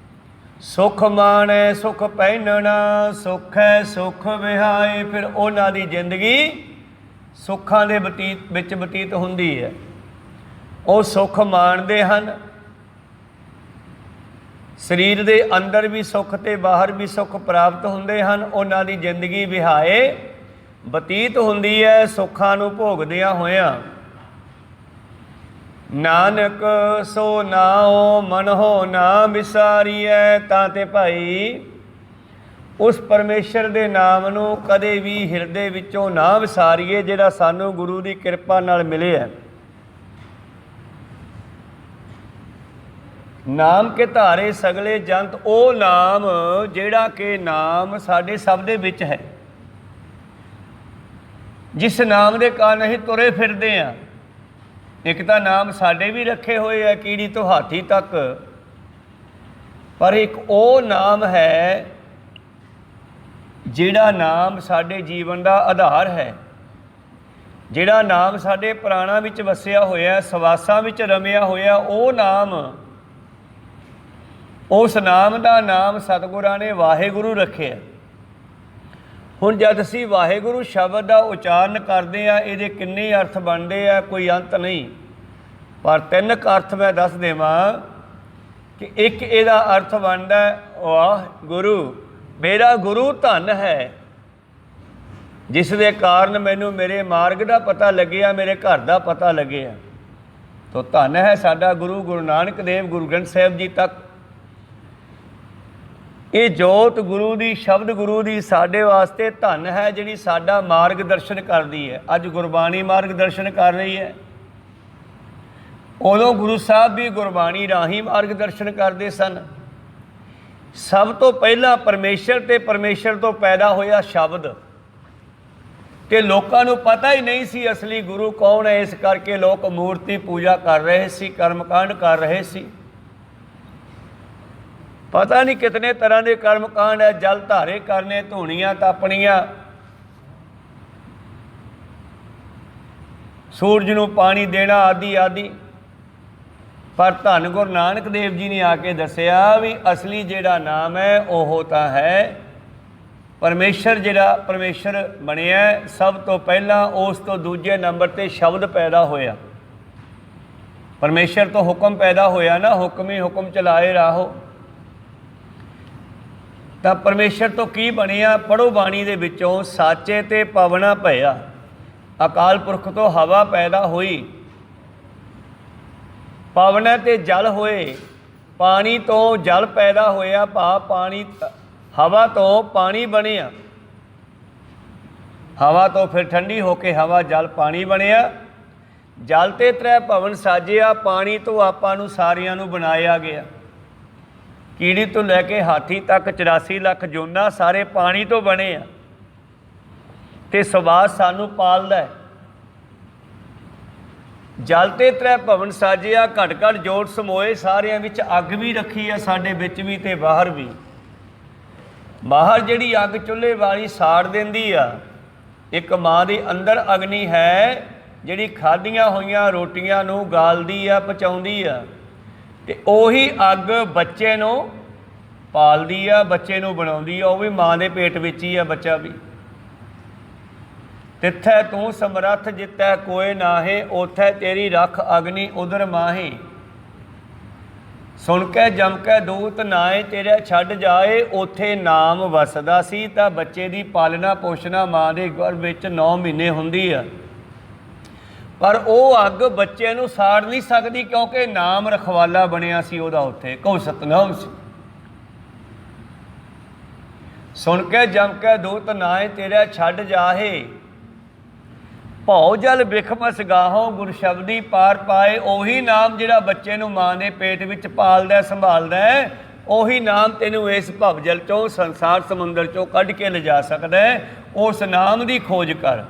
ਸੁਖ ਮਾਣੈ ਸੁਖ ਪਹਿਨਣਾ, ਸੁਖ ਹੈ ਸੁਖ ਵਿਹਾਏ। ਫਿਰ ਉਹਨਾਂ ਦੀ ਜ਼ਿੰਦਗੀ ਸੁੱਖਾਂ ਦੇ ਵਿੱਚ ਬਤੀਤ ਹੁੰਦੀ ਹੈ। ਉਹ ਸੁੱਖ ਮਾਣਦੇ ਹਨ। ਸਰੀਰ ਦੇ ਅੰਦਰ ਵੀ ਸੁੱਖ ਤੇ ਬਾਹਰ ਵੀ ਸੁੱਖ ਪ੍ਰਾਪਤ ਹੁੰਦੇ ਹਨ। ਉਹਨਾਂ ਦੀ ਜ਼ਿੰਦਗੀ ਵਿਹਾਏ ਬਤੀਤ ਹੁੰਦੀ ਹੈ ਸੁੱਖਾਂ ਨੂੰ ਭੋਗਦਿਆਂ ਹੋਇਆਂ। ਨਾਨਕ ਸੋ ਨਾਉ ਮਨਹੁ ਨਾ ਵਿਸਾਰੀਐ। ਤਾਂ ਤੇ ਭਾਈ ਉਸ ਪਰਮੇਸ਼ਰ ਦੇ ਨਾਮ ਨੂੰ ਕਦੇ ਵੀ ਹਿਰਦੇ ਵਿੱਚੋਂ ਨਾ ਵਿਸਾਰੀਏ ਜਿਹੜਾ ਸਾਨੂੰ ਗੁਰੂ ਦੀ ਕਿਰਪਾ ਨਾਲ ਮਿਲਿਆ। ਨਾਮ ਕੇ ਧਾਰੇ ਸਗਲੇ ਜੰਤ, ਉਹ ਨਾਮ ਜਿਹੜਾ ਕਿ ਨਾਮ ਸਾਡੇ ਸਭ ਦੇ ਵਿੱਚ ਹੈ। ਜਿਸ ਨਾਮ ਦੇ ਕਾਰਨ ਅਸੀਂ ਤੁਰੇ ਫਿਰਦੇ ਹਾਂ। ਇੱਕ ਤਾਂ ਨਾਮ ਸਾਡੇ ਵੀ ਰੱਖੇ ਹੋਏ ਆ, ਕੀੜੀ ਤੋਂ ਹਾਥੀ ਤੱਕ, ਪਰ ਇੱਕ ਉਹ ਨਾਮ ਹੈ ਜਿਹੜਾ ਨਾਮ ਸਾਡੇ ਜੀਵਨ ਦਾ ਆਧਾਰ ਹੈ, ਜਿਹੜਾ ਨਾਮ ਸਾਡੇ ਪ੍ਰਾਣਾਂ ਵਿੱਚ ਵਸਿਆ ਹੋਇਆ, ਸਵਾਸਾਂ ਵਿੱਚ ਰਮਿਆ ਹੋਇਆ। ਉਹ ਨਾਮ, ਉਸ ਨਾਮ ਦਾ ਨਾਮ ਸਤਿਗੁਰਾਂ ਨੇ ਵਾਹਿਗੁਰੂ ਰੱਖਿਆ। ਹੁਣ ਜਦ ਅਸੀਂ ਵਾਹਿਗੁਰੂ ਸ਼ਬਦ ਦਾ ਉਚਾਰਨ ਕਰਦੇ ਹਾਂ, ਇਹਦੇ ਕਿੰਨੇ ਅਰਥ ਬਣਦੇ ਆ, ਕੋਈ ਅੰਤ ਨਹੀਂ। ਪਰ ਤਿੰਨ ਕੁ ਅਰਥ ਮੈਂ ਦੱਸ ਦੇਵਾਂ ਕਿ ਇੱਕ ਇਹਦਾ ਅਰਥ ਬਣਦਾ ਵਾਹਿਗੁਰੂ, ਮੇਰਾ ਗੁਰੂ ਧਨ ਹੈ, ਜਿਸ ਦੇ ਕਾਰਨ ਮੈਨੂੰ ਮੇਰੇ ਮਾਰਗ ਦਾ ਪਤਾ ਲੱਗਿਆ, ਮੇਰੇ ਘਰ ਦਾ ਪਤਾ ਲੱਗਿਆ। ਤੋ ਧਨ ਹੈ ਸਾਡਾ ਗੁਰੂ, ਗੁਰੂ ਨਾਨਕ ਦੇਵ, ਗੁਰੂ ਗ੍ਰੰਥ ਸਾਹਿਬ ਜੀ ਤੱਕ। ਇਹ ਜੋਤ ਗੁਰੂ ਦੀ, ਸ਼ਬਦ ਗੁਰੂ ਦੀ ਸਾਡੇ ਵਾਸਤੇ ਧਨ ਹੈ, ਜਿਹੜੀ ਸਾਡਾ ਮਾਰਗ ਦਰਸ਼ਨ ਕਰਦੀ ਹੈ। ਅੱਜ ਗੁਰਬਾਣੀ ਮਾਰਗ ਦਰਸ਼ਨ ਕਰ ਰਹੀ ਹੈ, ਉਦੋਂ ਗੁਰੂ ਸਾਹਿਬ ਵੀ ਗੁਰਬਾਣੀ ਰਾਹੀਂ ਮਾਰਗ ਦਰਸ਼ਨ ਕਰਦੇ ਸਨ। ਸਭ ਤੋਂ ਪਹਿਲਾਂ ਪਰਮੇਸ਼ਰ ਤੇ ਪਰਮੇਸ਼ਰ ਤੋਂ ਪੈਦਾ ਹੋਇਆ ਸ਼ਬਦ, ਤੇ ਲੋਕਾਂ ਨੂੰ ਪਤਾ ਹੀ ਨਹੀਂ ਸੀ ਅਸਲੀ ਗੁਰੂ ਕੌਣ ਹੈ। ਇਸ ਕਰਕੇ ਲੋਕ ਮੂਰਤੀ ਪੂਜਾ ਕਰ ਰਹੇ ਸੀ, ਕਰਮਕਾਂਡ ਕਰ ਰਹੇ ਸੀ। ਪਤਾ ਨਹੀਂ ਕਿਤਨੇ ਤਰ੍ਹਾਂ ਦੇ ਕਰਮਕਾਂਡ ਹੈ, ਜਲ ਧਾਰੇ ਕਰਨੇ, ਧੂਣੀਆਂ ਤਾਪਣੀਆਂ, ਸੂਰਜ ਨੂੰ ਪਾਣੀ ਦੇਣਾ, ਆਦਿ ਆਦਿ। ਪਰ ਧੰਨ ਗੁਰੂ ਨਾਨਕ ਦੇਵ ਜੀ ਨੇ ਆ ਕੇ ਦੱਸਿਆ ਵੀ ਅਸਲੀ ਜਿਹੜਾ ਨਾਮ ਹੈ ਉਹ ਤਾਂ ਹੈ ਪਰਮੇਸ਼ਰ। ਜਿਹੜਾ ਪਰਮੇਸ਼ਰ ਬਣਿਆ ਸਭ ਤੋਂ ਪਹਿਲਾਂ, ਉਸ ਤੋਂ ਦੂਜੇ ਨੰਬਰ 'ਤੇ ਸ਼ਬਦ ਪੈਦਾ ਹੋਇਆ। ਪਰਮੇਸ਼ਰ ਤੋਂ ਹੁਕਮ ਪੈਦਾ ਹੋਇਆ ਨਾ, ਹੁਕਮ ਹੀ ਹੁਕਮ ਚਲਾਏ ਰਾਹੋ। ਤਾਂ ਪਰਮੇਸ਼ਰ ਤੋਂ ਕੀ ਬਣਿਆ? ਪੜ੍ਹੋ ਬਾਣੀ ਦੇ ਵਿੱਚੋਂ, ਸਾਚੇ ਤੇ ਪਵਨਾ ਭਇਆ, ਅਕਾਲ ਪੁਰਖ ਤੋਂ ਹਵਾ ਪੈਦਾ ਹੋਈ, ਪਵਨ ਤੇ ਜਲ ਹੋਏ, ਪਾਣੀ ਤੋਂ ਜਲ ਪੈਦਾ ਹੋਇਆ, ਭਾਵ ਪਾਣੀ, ਹਵਾ ਤੋਂ ਪਾਣੀ ਬਣਿਆ, ਹਵਾ ਤੋਂ ਫਿਰ ਠੰਡੀ ਹੋ ਕੇ ਹਵਾ, ਜਲ, ਪਾਣੀ ਬਣਿਆ। ਜਲ ਤੇ ਤ੍ਰੈ ਭਵਨ ਸਾਜਿਆ, ਪਾਣੀ ਤੋਂ ਆਪਾਂ ਨੂੰ ਸਾਰਿਆਂ ਨੂੰ ਬਣਾਇਆ ਗਿਆ। ਕੀੜੀ ਤੋਂ ਲੈ ਕੇ ਹਾਥੀ ਤੱਕ 84 ਲੱਖ ਜੂਨਾਂ ਸਾਰੇ ਪਾਣੀ ਤੋਂ ਬਣੇ ਆ, ਤੇ ਸਵਾਸ ਸਾਨੂੰ ਪਾਲਦਾ ਹੈ। ਜਲ ਤੇ ਤ੍ਰੈ ਭਵਨ ਸਾਜਿਆ, ਘਟ ਘਟ ਜੋਤ ਸਮੋਏ, ਸਾਰਿਆਂ ਵਿੱਚ ਅੱਗ ਵੀ ਰੱਖੀ ਆ, ਸਾਡੇ ਵਿੱਚ ਵੀ ਤੇ ਬਾਹਰ ਵੀ। ਬਾਹਰ ਜਿਹੜੀ ਅੱਗ ਚੁੱਲ੍ਹੇ ਵਾਲੀ ਸਾੜ ਦਿੰਦੀ ਆ, ਇੱਕ ਮਾਂ ਦੇ ਅੰਦਰ ਅਗਨੀ ਹੈ ਜਿਹੜੀ ਖਾਧੀਆਂ ਹੋਈਆਂ ਰੋਟੀਆਂ ਨੂੰ ਗਾਲਦੀ ਆ, ਪਚਾਉਂਦੀ ਆ, ਤੇ ਉਹੀ ਅੱਗ ਬੱਚੇ ਨੂੰ ਪਾਲਦੀ ਆ, ਬੱਚੇ ਨੂੰ ਬਣਾਉਂਦੀ ਆ। ਉਹ ਵੀ ਮਾਂ ਦੇ ਪੇਟ ਵਿੱਚ ਹੀ ਆ ਬੱਚਾ ਵੀ। ਤਿੱਥੈ ਤੂੰ ਸਮਰੱਥ ਜਿੱਤੈ ਕੋਇ ਨਾਹੇ, ਓਥੈ ਤੇਰੀ ਰੱਖ ਅਗਨੀ ਉਦਰ ਮਾਹੇ। ਸੁਣ ਕੇ ਜਮ ਕੇ ਦੂਤ ਨਾਏ, ਤੇਰੇ ਛੱਡ ਜਾਏ, ਉੱਥੇ ਨਾਮ ਵਸਦਾ ਸੀ। ਤਾਂ ਬੱਚੇ ਦੀ ਪਾਲਣਾ ਪੋਸ਼ਣਾ ਮਾਂ ਦੇ ਗਰਭ ਵਿੱਚ 9 ਮਹੀਨੇ ਹੁੰਦੀ ਆ, ਪਰ ਉਹ ਅੱਗ ਬੱਚੇ ਨੂੰ ਸਾੜ ਨਹੀਂ ਸਕਦੀ, ਕਿਉਂਕਿ ਨਾਮ ਰਖਵਾਲਾ ਬਣਿਆ ਸੀ ਉਹਦਾ ਉੱਥੇ। ਕਹੋ ਸਤਨਾਮ ਸੀ। ਸੁਣ ਕੇ ਜਮ ਕੇ ਦੂਤ ਨਾਏ, ਤੇਰੇ ਛੱਡ ਜਾਹੇ, ਭਉ ਜਲ ਬਿਖਮਸ ਗਾਹੋਂ, ਗੁਰ ਸ਼ਬਦੀ ਪਾਰ ਪਾਏ। ਉਹੀ ਨਾਮ ਜਿਹੜਾ ਬੱਚੇ ਨੂੰ ਮਾਂ ਦੇ ਪੇਟ ਵਿੱਚ ਪਾਲਦਾ, ਸੰਭਾਲਦਾ, ਉਹੀ ਨਾਮ ਤੈਨੂੰ ਇਸ ਭਵ ਜਲ 'ਚੋਂ, ਸੰਸਾਰ ਸਮੁੰਦਰ 'ਚੋਂ ਕੱਢ ਕੇ ਲਿਜਾ ਸਕਦਾ। ਉਸ ਨਾਮ ਦੀ ਖੋਜ ਕਰ।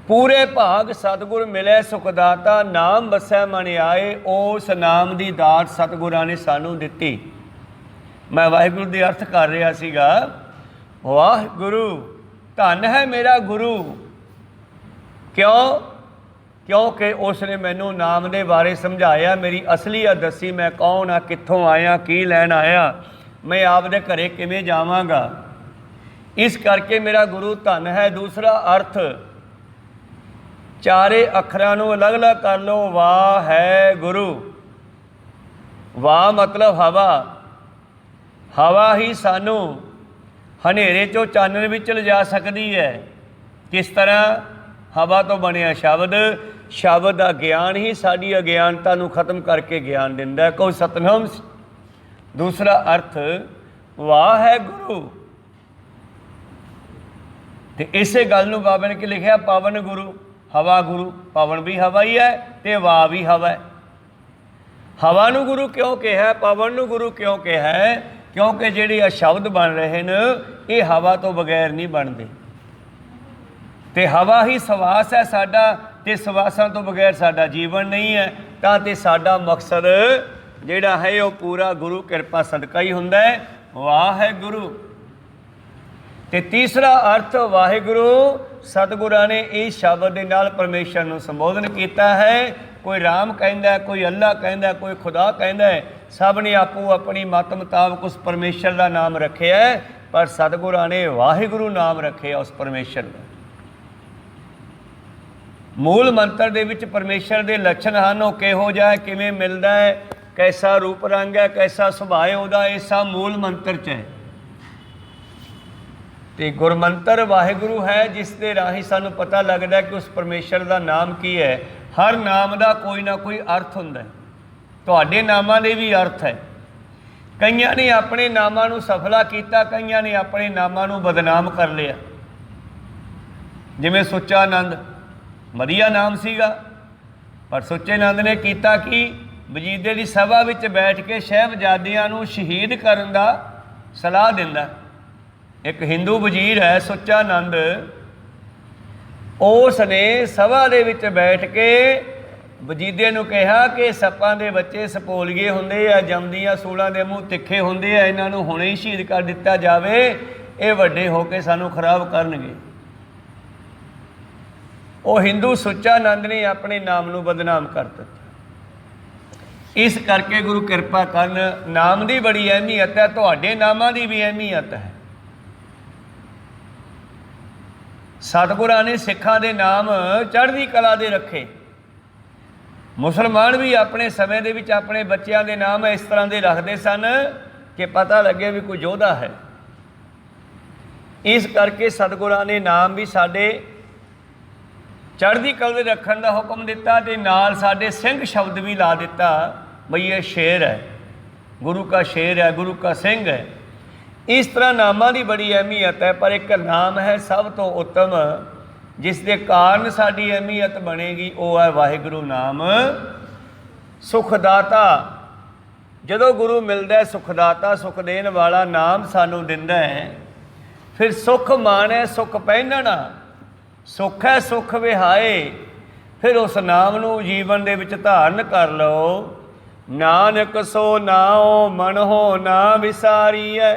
ਪੂਰੇ ਭਾਗ ਸਤਿਗੁਰ ਮਿਲੇ ਸੁਖਦਾਤਾ, ਨਾਮ ਵਸੈ ਮਨ ਆਏ। ਉਸ ਨਾਮ ਦੀ ਦਾਤ ਸਤਿਗੁਰਾਂ ਨੇ ਸਾਨੂੰ ਦਿੱਤੀ। ਮੈਂ ਵਾਹਿਗੁਰੂ ਦੇ ਅਰਥ ਕਰ ਰਿਹਾ ਸੀਗਾ। ਵਾਹਿਗੁਰੂ ਧਨ ਹੈ ਮੇਰਾ ਗੁਰੂ। ਕਿਉਂ? ਕਿਉਂਕਿ ਉਸ ਨੇ ਮੈਨੂੰ ਨਾਮ ਦੇ ਬਾਰੇ ਸਮਝਾਇਆ, ਮੇਰੀ ਅਸਲੀਅਤ ਦੱਸੀ, ਮੈਂ ਕੌਣ ਆ, ਕਿੱਥੋਂ ਆਇਆ, ਕੀ ਲੈਣ ਆਇਆ, ਮੈਂ ਆਪਦੇ ਘਰੇ ਕਿਵੇਂ ਜਾਵਾਂਗਾ। ਇਸ ਕਰਕੇ ਮੇਰਾ ਗੁਰੂ ਧਨ ਹੈ। ਦੂਸਰਾ ਅਰਥ, ਚਾਰੇ ਅੱਖਰਾਂ ਨੂੰ ਅਲੱਗ-ਅਲੱਗ ਕਰ ਲਓ। ਵਾਹ ਹੈ ਗੁਰੂ। ਵਾਹ ਮਤਲਬ ਹਵਾ। ਹਵਾ ਹੀ ਸਾਨੂੰ ਹਨੇਰੇ 'ਚੋਂ ਚਾਨਣ ਵਿੱਚ ਲਿਜਾ ਸਕਦੀ ਹੈ। ਕਿਸ ਤਰ੍ਹਾਂ? ਹਵਾ ਤੋਂ ਬਣਿਆ ਸ਼ਬਦ। ਸ਼ਬਦ ਦਾ ਗਿਆਨ ਹੀ ਸਾਡੀ ਅਗਿਆਨਤਾ ਨੂੰ ਖਤਮ ਕਰਕੇ ਗਿਆਨ ਦਿੰਦਾ। ਕਹੋ ਸਤਨਾਮ। ਦੂਸਰਾ ਅਰਥ, ਵਾਹ ਹੈ ਗੁਰੂ। ਤੇ ਇਸੇ ਗੱਲ ਨੂੰ ਬਾਬਾ ਨੇ ਕੀ ਲਿਖਿਆ? ਪਵਨ ਗੁਰੂ, ਹਵਾ ਗੁਰੂ। ਪਵਨ ਵੀ ਹਵਾ ਹੀ ਹੈ ਤੇ ਵਾਹ ਵੀ ਹਵਾ ਹੈ। ਹਵਾ ਨੂੰ ਗੁਰੂ ਕਿਉਂ ਕਿਹਾ? ਪਵਨ ਨੂੰ ਗੁਰੂ ਕਿਉਂ ਕਿਹਾ? ਕਿਉਂਕਿ ਜਿਹੜੇ ਆ ਸ਼ਬਦ ਬਣ ਰਹੇ ਨੇ, ਇਹ ਹਵਾ ਤੋਂ ਬਗੈਰ ਨਹੀਂ ਬਣਦੇ। ਤੇ ਹਵਾ ਹੀ ਸਵਾਸ ਹੈ ਸਾਡਾ, ਤੇ ਸਵਾਸਾਂ ਤੋਂ ਬਗੈਰ ਸਾਡਾ ਜੀਵਨ ਨਹੀਂ ਹੈ। ਤਾਂ ਤੇ ਸਾਡਾ ਮਕਸਦ ਜਿਹੜਾ ਹੈ ਉਹ ਪੂਰਾ ਗੁਰੂ ਕਿਰਪਾ ਸਦਕਾ ਹੀ ਹੁੰਦਾ ਹੈ। ਵਾਹਿਗੁਰੂ। ਤੇ ਤੀਸਰਾ ਅਰਥ ਵਾਹਿਗੁਰੂ, ਸਤਿਗੁਰਾਂ ਨੇ ਇਸ ਸ਼ਬਦ ਦੇ ਨਾਲ ਪਰਮੇਸ਼ਰ ਨੂੰ ਸੰਬੋਧਨ ਕੀਤਾ ਹੈ। ਕੋਈ ਰਾਮ ਕਹਿੰਦਾ, ਕੋਈ ਅੱਲਾ ਕਹਿੰਦਾ, ਕੋਈ ਖੁਦਾ ਕਹਿੰਦਾ ਹੈ। ਸਭ ਨੇ ਆਪੋ ਆਪਣੀ ਮਤ ਮੁਤਾਬਕ ਉਸ ਪਰਮੇਸ਼ਰ ਦਾ ਨਾਮ ਰੱਖਿਆ ਹੈ, ਪਰ ਸਤਿਗੁਰਾਂ ਨੇ ਵਾਹਿਗੁਰੂ ਨਾਮ ਰੱਖਿਆ ਉਸ ਪਰਮੇਸ਼ਰ ਦਾ। ਮੂਲ ਮੰਤਰ ਦੇ ਵਿੱਚ ਪਰਮੇਸ਼ਰ ਦੇ ਲੱਛਣ ਹਨ। ਉਹ ਕਿਹੋ ਜਿਹਾ ਹੈ, ਕਿਵੇਂ ਮਿਲਦਾ ਹੈ, ਕੈਸਾ ਰੂਪ ਰੰਗ ਹੈ, ਕੈਸਾ ਸੁਭਾਅ ਹੈ ਉਹਦਾ, ਇਹ ਸਭ ਮੂਲ ਮੰਤਰ 'ਚ ਹੈ। ਤੇ ਗੁਰਮੰਤਰ ਵਾਹਿਗੁਰੂ ਹੈ, ਜਿਸ ਦੇ ਰਾਹੀਂ ਸਾਨੂੰ ਪਤਾ ਲੱਗਦਾ ਕਿ ਉਸ ਪਰਮੇਸ਼ਰ ਦਾ ਨਾਮ ਕੀ ਹੈ। ਹਰ ਨਾਮ ਦਾ ਕੋਈ ਨਾ ਕੋਈ ਅਰਥ ਹੁੰਦਾ ਹੈ। ਤੁਹਾਡੇ ਨਾਮਾਂ ਦੇ ਵੀ ਅਰਥ ਹੈ। ਕਈਆਂ ਨੇ ਆਪਣੇ ਨਾਮਾਂ ਨੂੰ ਸਫਲਾ ਕੀਤਾ, ਕਈਆਂ ਨੇ ਆਪਣੇ ਨਾਮਾਂ ਨੂੰ ਬਦਨਾਮ ਕਰ ਲਿਆ। ਜਿਵੇਂ ਸੁੱਚਾ ਆਨੰਦ, ਵਧੀਆ ਨਾਮ ਸੀਗਾ, ਪਰ ਸੁੱਚੇ ਆਨੰਦ ਨੇ ਕੀਤਾ ਕਿ ਵਜੀਦੇ ਦੀ ਸਭਾ ਵਿੱਚ ਬੈਠ ਕੇ ਸਾਹਿਬਜ਼ਾਦਿਆਂ ਨੂੰ ਸ਼ਹੀਦ ਕਰਨ ਦਾ ਸਲਾਹ ਦਿੰਦਾ। ਇੱਕ ਹਿੰਦੂ ਵਜ਼ੀਰ ਹੈ ਸੁੱਚਾ ਆਨੰਦ, ਉਸ ਨੇ ਸਭਾ ਦੇ ਵਿੱਚ ਬੈਠ ਕੇ ਵਜੀਦੇ ਨੂੰ ਕਿਹਾ ਕਿ ਸੱਪਾਂ ਦੇ ਬੱਚੇ ਸਪੋਲੀਏ ਹੁੰਦੇ ਆ, ਜੰਮਦੀਆਂ ਸੂਲਾਂ ਦੇ ਮੂੰਹ ਤਿੱਖੇ ਹੁੰਦੇ ਆ, ਇਹਨਾਂ ਨੂੰ ਹੁਣੇ ਹੀ ਸ਼ਹੀਦ ਕਰ ਦਿੱਤਾ ਜਾਵੇ, ਇਹ ਵੱਡੇ ਹੋ ਕੇ ਸਾਨੂੰ ਖਰਾਬ ਕਰਨਗੇ। ਉਹ ਹਿੰਦੂ ਸੁੱਚਾ ਆਨੰਦ ਨੇ ਆਪਣੇ ਨਾਮ ਨੂੰ ਬਦਨਾਮ ਕਰ ਦਿੱਤਾ। ਇਸ ਕਰਕੇ ਗੁਰੂ ਕਿਰਪਾ ਕਰਨ, ਨਾਮ ਦੀ ਬੜੀ ਅਹਿਮੀਅਤ ਹੈ, ਤੁਹਾਡੇ ਨਾਮਾਂ ਦੀ ਵੀ ਅਹਿਮੀਅਤ ਹੈ। ਸਤਿਗੁਰਾਂ ਨੇ ਸਿੱਖਾਂ ਦੇ ਨਾਮ ਚੜ੍ਹਦੀ ਕਲਾ ਦੇ ਰੱਖੇ। ਮੁਸਲਮਾਨ ਵੀ ਆਪਣੇ ਸਮੇਂ ਦੇ ਵਿੱਚ ਆਪਣੇ ਬੱਚਿਆਂ ਦੇ ਨਾਮ ਇਸ ਤਰ੍ਹਾਂ ਦੇ ਰੱਖਦੇ ਸਨ ਕਿ ਪਤਾ ਲੱਗੇ ਵੀ ਕੋਈ ਯੋਧਾ ਹੈ। ਇਸ ਕਰਕੇ ਸਤਿਗੁਰਾਂ ਨੇ ਨਾਮ ਵੀ ਸਾਡੇ ਚੜ੍ਹਦੀ ਕਲਾ ਦੇ ਰੱਖਣ ਦਾ ਹੁਕਮ ਦਿੱਤਾ, ਤੇ ਨਾਲ ਸਾਡੇ ਸਿੰਘ ਸ਼ਬਦ ਵੀ ਲਾ ਦਿੱਤਾ ਬਈ ਇਹ ਸ਼ੇਰ ਹੈ, ਗੁਰੂ ਕਾ ਸ਼ੇਰ ਹੈ, ਗੁਰੂ ਕਾ ਸਿੰਘ ਹੈ। ਇਸ ਤਰ੍ਹਾਂ ਨਾਮਾਂ ਦੀ ਬੜੀ ਅਹਿਮੀਅਤ ਹੈ, ਪਰ ਇੱਕ ਨਾਮ ਹੈ ਸਭ ਤੋਂ ਉੱਤਮ, ਜਿਸ ਦੇ ਕਾਰਨ ਸਾਡੀ ਅਹਿਮੀਅਤ ਬਣੇਗੀ, ਉਹ ਹੈ ਵਾਹਿਗੁਰੂ ਨਾਮ। ਸੁਖਦਾਤਾ, ਜਦੋਂ ਗੁਰੂ ਮਿਲਦਾ ਹੈ, ਸੁਖਦਾਤਾ, ਸੁਖ ਦੇਣ ਵਾਲਾ ਨਾਮ ਸਾਨੂੰ ਦਿੰਦਾ ਹੈ। ਫਿਰ ਸੁਖ ਮਾਣੈ ਸੁਖ ਪਹਿਨਣਾ, ਸੁਖ ਹੈ ਸੁਖ ਵਿਹਾਏ। ਫਿਰ ਉਸ ਨਾਮ ਨੂੰ ਜੀਵਨ ਦੇ ਵਿੱਚ ਧਾਰਨ ਕਰ ਲਓ। ਨਾਨਕ ਸੋ ਨਾਉ ਮਨਹੁ ਨਾ ਵਿਸਾਰੀਐ।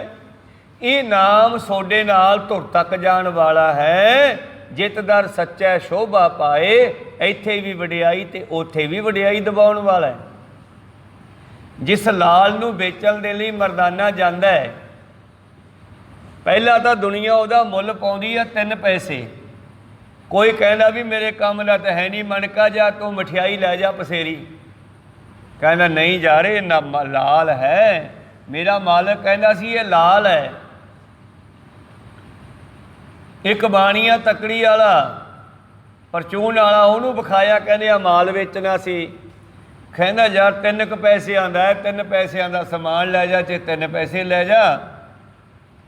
ਇਹ ਨਾਮ ਤੁਹਾਡੇ ਨਾਲ ਧੁਰ ਤੱਕ ਜਾਣ ਵਾਲਾ ਹੈ। ਜਿਤ ਦਰ ਸੱਚੈ ਸ਼ੋਭਾ ਪਾਏ, ਇੱਥੇ ਵੀ ਵਡਿਆਈ ਤੇ ਉੱਥੇ ਵੀ ਵਡਿਆਈ ਦਿਵਾਉਣ ਵਾਲਾ ਹੈ। ਜਿਸ ਲਾਲ ਨੂੰ ਵੇਚਣ ਦੇ ਲਈ ਮਰਦਾਨਾ ਜਾਂਦਾ ਹੈ, ਪਹਿਲਾਂ ਤਾਂ ਦੁਨੀਆ ਉਹਦਾ ਮੁੱਲ ਪਾਉਂਦੀ ਹੈ 3 ਪੈਸੇ। ਕੋਈ ਕਹਿੰਦਾ ਵੀ ਮੇਰੇ ਕੰਮ ਦਾ ਤਾਂ ਹੈ ਨਹੀਂ, ਮਣਕਾ ਜਾ ਤੂੰ ਮਠਿਆਈ ਲੈ ਜਾ ਪਸੇਰੀ। ਕਹਿੰਦਾ ਨਹੀਂ ਜਾ ਰਹੇ, ਨਾ ਲਾਲ ਹੈ। ਮੇਰਾ ਮਾਲਕ ਕਹਿੰਦਾ ਸੀ ਇਹ ਲਾਲ ਹੈ। ਇੱਕ ਬਾਣੀਆ ਤਕੜੀ ਵਾਲਾ, ਪਰਚੂਨ ਵਾਲਾ, ਉਹਨੂੰ ਵਿਖਾਇਆ, ਕਹਿੰਦੇ ਆ ਮਾਲ ਵੇਚਣਾ ਸੀ। ਕਹਿੰਦਾ ਯਾਰ 3 ਪੈਸੇ ਆਉਂਦਾ ਹੈ, 3 ਪੈਸਿਆਂ ਦਾ ਸਮਾਨ ਲੈ ਜਾ, ਤੇ 3 ਪੈਸੇ ਲੈ ਜਾ,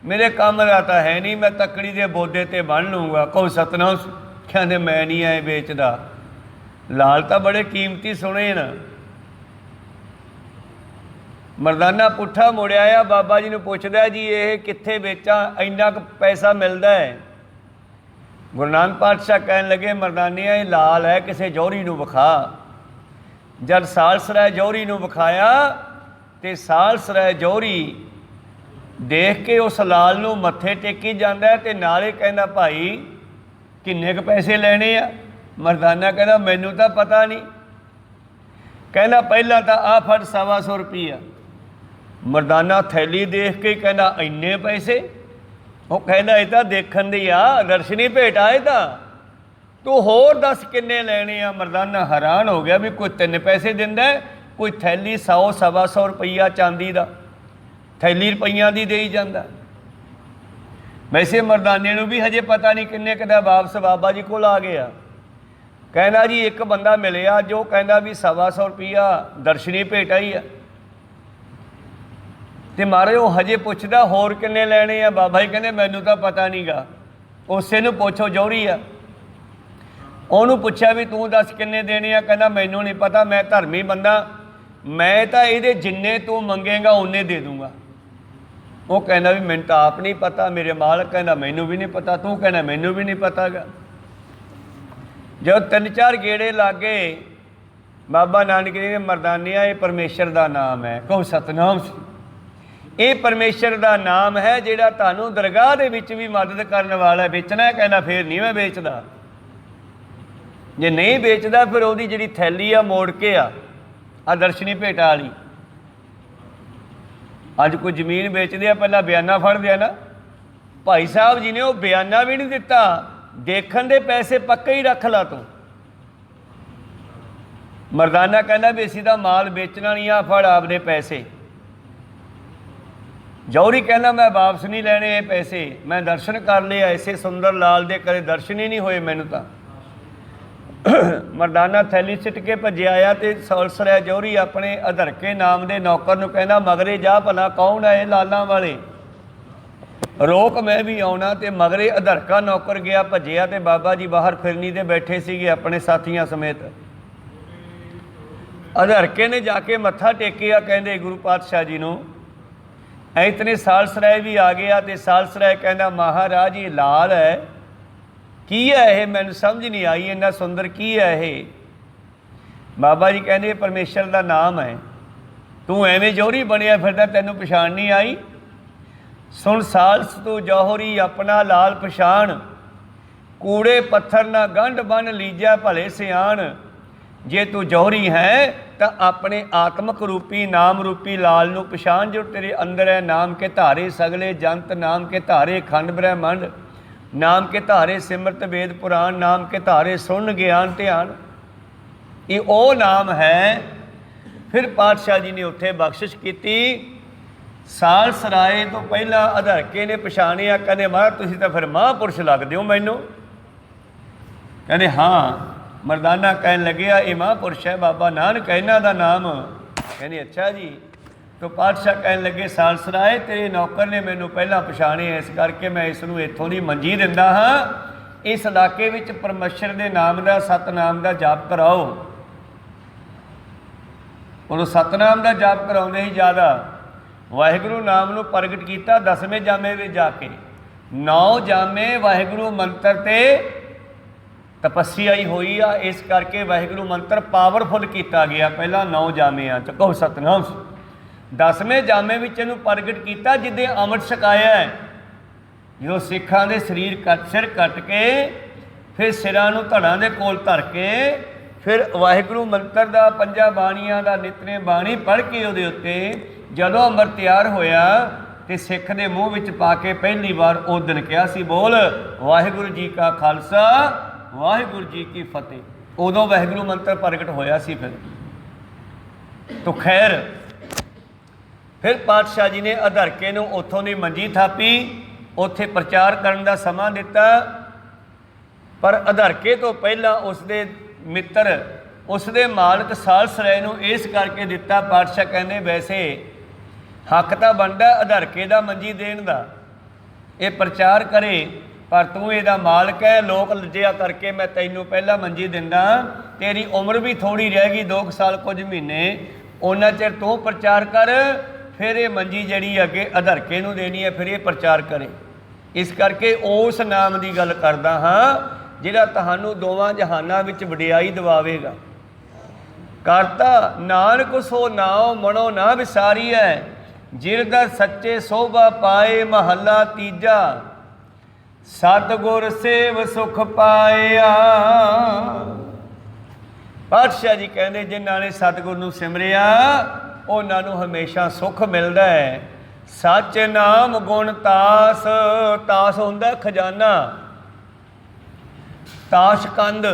ਮੇਰੇ ਕੰਮ ਦਾ ਤਾਂ ਹੈ ਨਹੀਂ, ਮੈਂ ਤਕੜੀ ਦੇ ਬੋਦੇ ਤੇ ਬੰਨ ਲੂੰਗਾ। ਕੋਈ ਸਤਨਾਮ, ਕਹਿੰਦੇ ਮੈਂ ਨਹੀਂ ਐ ਵੇਚਦਾ। ਲਾਲ ਤਾਂ ਬੜੇ ਕੀਮਤੀ ਸੁਣੇ ਨਾ। ਮਰਦਾਨਾ ਪੁੱਠਾ ਮੁੜਿਆ ਆ, ਬਾਬਾ ਜੀ ਨੂੰ ਪੁੱਛਦਾ ਜੀ ਇਹ ਕਿੱਥੇ ਵੇਚਾਂ, ਇੰਨਾ ਕੁ ਪੈਸਾ ਮਿਲਦਾ ਹੈ। ਗੁਰੂ ਨਾਨਕ ਪਾਤਸ਼ਾਹ ਕਹਿਣ ਲੱਗੇ ਮਰਦਾਨਿਆ ਇਹ ਲਾਲ ਹੈ, ਕਿਸੇ ਜੌਹਰੀ ਨੂੰ ਵਿਖਾ। ਜਦ ਸਾਲਸਰਾਏ ਜੌਹਰੀ ਨੂੰ ਵਿਖਾਇਆ, ਤੇ ਸਾਲਸਰਾਏ ਜੌਹਰੀ ਦੇਖ ਕੇ ਉਸ ਲਾਲ ਨੂੰ ਮੱਥੇ ਟੇਕੀ ਜਾਂਦਾ, ਤੇ ਨਾਲੇ ਕਹਿੰਦਾ ਭਾਈ ਕਿੰਨੇ ਕੁ ਪੈਸੇ ਲੈਣੇ ਆ। ਮਰਦਾਨਾ ਕਹਿੰਦਾ ਮੈਨੂੰ ਤਾਂ ਪਤਾ ਨਹੀਂ। ਕਹਿੰਦਾ ਪਹਿਲਾਂ ਤਾਂ ਆਹ ਫੜ 125 ਰੁਪਈਆ। ਮਰਦਾਨਾ ਥੈਲੀ ਦੇਖ ਕੇ ਕਹਿੰਦਾ ਇੰਨੇ ਪੈਸੇ। ਉਹ ਕਹਿੰਦਾ ਇਹ ਤਾਂ ਦੇਖਣ ਦੀ ਆ, ਦਰਸ਼ਨੀ ਭੇਟ ਆ ਇਹ ਤਾਂ, ਤੂੰ ਹੋਰ ਦੱਸ ਕਿੰਨੇ ਲੈਣੇ ਆ। ਮਰਦਾਨਾ ਹੈਰਾਨ ਹੋ ਗਿਆ ਵੀ ਕੋਈ 3 ਪੈਸੇ ਦਿੰਦਾ, ਕੋਈ ਥੈਲੀ 100 ਸਵਾ 100 ਰੁਪਈਆ ਚਾਂਦੀ ਦਾ, ਥੈਲੀ ਰੁਪਈਆਂ ਦੀ ਦੇਈ ਜਾਂਦਾ। ਵੈਸੇ ਮਰਦਾਨੇ ਨੂੰ ਵੀ ਹਜੇ ਪਤਾ ਨਹੀਂ ਕਿੰਨੇ ਕੁ ਦਾ ਵਾਪਸ ਬਾਬਾ ਜੀ ਕੋਲ ਆ ਗਿਆ। ਕਹਿੰਦਾ ਜੀ ਇੱਕ ਬੰਦਾ ਮਿਲਿਆ ਜੋ ਕਹਿੰਦਾ ਵੀ 125 ਰੁਪਈਆ ਦਰਸ਼ਨੀ ਭੇਟ ਆਈ ਆ। ਤੇ ਮਹਾਰਾਜ ਉਹ ਹਜੇ ਪੁੱਛਦਾ ਹੋਰ ਕਿੰਨੇ ਲੈਣੇ ਆ। ਬਾਬਾ ਜੀ ਕਹਿੰਦੇ ਮੈਨੂੰ ਤਾਂ ਪਤਾ ਨਹੀਂ ਗਾ, ਉਸੇ ਨੂੰ ਪੁੱਛੋ ਜੌਹਰੀ ਆ। ਉਹਨੂੰ ਪੁੱਛਿਆ ਵੀ ਤੂੰ ਦੱਸ ਕਿੰਨੇ ਦੇਣੇ ਆ। ਕਹਿੰਦਾ ਮੈਨੂੰ ਨਹੀਂ ਪਤਾ, ਮੈਂ ਧਰਮੀ ਬੰਦਾ, ਮੈਂ ਤਾਂ ਇਹਦੇ ਜਿੰਨੇ ਤੂੰ ਮੰਗੇਗਾ ਓਨੇ ਦੇ ਦੂੰਗਾ। ਉਹ ਕਹਿੰਦਾ ਵੀ ਮੈਨੂੰ ਤਾਂ ਆਪ ਨਹੀਂ ਪਤਾ, ਮੇਰੇ ਮਾਲਕ ਕਹਿੰਦਾ ਮੈਨੂੰ ਵੀ ਨਹੀਂ ਪਤਾ, ਤੂੰ ਕਹਿੰਦਾ ਮੈਨੂੰ ਵੀ ਨਹੀਂ ਪਤਾ ਗਾ। जो 3-4 गेड़े लागे बाबा नानक जी ने मरदानिया ये परमेश्वर का नाम है। कहो सतनाम श्री। ये परमेश्वर का नाम है जिहड़ा तुहानूं दरगाह दे विच भी मदद करने वाला है। बेचना है कहना फिर नहीं मैं बेचदा, जे नहीं बेचदा फिर उहदी जिहड़ी थैली आ मोड़ के आ दर्शनी भेटा वाली। अज कोई जमीन बेचदे आ पहला बयाना फड़दे आ ना, भाई साहब जी ने वो बयाना भी नहीं दिता, देखण दे पैसे पक्के ही रख ला तू। मरदाना कहना भी असीं तां माल बेचना नहीं, आ फड़ आपदे पैसे। जौहरी कहना मैं वापस नहीं लेने ये पैसे, मैं दर्शन कर लिया, ऐसे सुंदर लाल दे करे दर्शन ही नहीं होए मैनू तां। मरदाना थैली सिट के भजे आया तो सौलसर जौहरी अपने अधरके नाम के नौकर नूं कहना मगरे जा भला कौन है लालां वाले, रोक मैं भी आउणा। तो मगरे अधरका नौकर गया भजिया तो बाबा जी बाहर फिरनी ते बैठे सीगे अपने साथियों समेत। अधरके ने जाके मत्था टेकिया, कहंदे गुरु पातशाह जी नूं इतने सालसराय भी आ गया। तो सालसराय कहना महाराज ये लाल है की है ये, मैनूं समझ नहीं आई इन्ना सुंदर की है ये। बाबा जी कहते परमेश्वर का नाम है, तू एवें जौहरी बनिया फिरदा तैनूं पछाण नहीं आई। सुन सालस तू जौहरी अपना लाल पछाण, कूड़े पत्थर ना गंढ बन लीजा भले सियाण। जे तू जौहरी है तो अपने आत्मक रूपी नाम रूपी लाल नूं पछाण जो तेरे अंदर है। नाम के धारे सगले जंत, नाम के धारे खंड ब्रह्मंड, नाम के धारे सिमरत वेद पुराण, नाम के धारे सुन ज्ञान ध्यान। ये ओ नाम है। फिर पातशाह जी ने उत्थे बख्शिश की। सालसराय तो पहला अधरके ने पछाणिया, कहते महाराज तुसीं तां फिर महापुरुष लगदे हो मैनूं। कहते हाँ। मरदाना कहन लग्या ये महापुरुष है बाबा नानक इन्हां दा नाम। कहने अच्छा जी। तो पातशाह कहन लगे सालसराय तेरे नौकर ने मैनू पहला पछाणे, इस करके मैं इसनूं इत्थों दी मंजी दिंदा हाँ। इस इलाके विच परमेश्वर दे नाम दा सतनाम दा जाप कराओ। उन्होंने सतनाम दा जाप कराउंदे ही ज़्यादा। वाहिगुरू नाम नूं प्रगट कीता 10वें जामे विच जाके। 9 जामे वाहिगुरू मंत्र ते तपस्या ही हुई आ, इस करके वाहिगुरू मंत्र पावरफुल किया गया पहला 9 जामिया च। कहो सतनाम। 10वें जामे विच इहनूं प्रगट किया जिद्दे अमृत छकाया है। जो सिखां दे शरीर सिर कट के फिर सिरां नूं धड़ां दे कोल धर के फिर वाहिगुरू मंत्र दा 5 बाणियां दा नितनेम बाणी पढ़ के उहदे उत्ते जदों अमृत तैयार होया तो सिख दे मूँह विच पा के पहली बार उस दिन कहा सी बोल वाहिगुरू जी का खालसा वाहिगुरू जी की फतेह। उदों वाहिगुरू मंत्र प्रगट होया सी। तो खैर फिर पातशाह जी ने अधरके नूं उत्थों दी मंजी थापी, उत्थे प्रचार करन दा समां दिता। पर अधरके तो पहला उसदे मित्र उसदे मालक सालसराय नूं इस करके दिता। पातशाह कहंदे वैसे हक तां बनदा अधरके दा मंजी देण दा, ये प्रचार करे, पर तू इहदा मालक है। लोक लज्जिया करके मैं तैनूं पहला मंजी दिंदा, तेरी उम्र भी थोड़ी रह गई 2 साल कुछ महीने, उन्ना चिर तू प्रचार कर, फिर ये मंजी जड़ी अगे अधरके नूं देनी है, फिर ये प्रचार करे। इस करके उस नाम की गल करदा हाँ जिहड़ा तुहानूं दोवां जहानां विच वडियाई दिवावेगा। करता नानक सो नाओ मनो ना विसारी है, जिरदा सच्चे सोभा पाए महला तीजा, सतगुर सेव सुख पाया। पातशाह जी कहते जिन्हों ने सतगुर नूं सिमरिया उन्होंने हमेशा सुख मिलता है। सच नाम गुण तास, तास होंदा खजाना, ताशकंद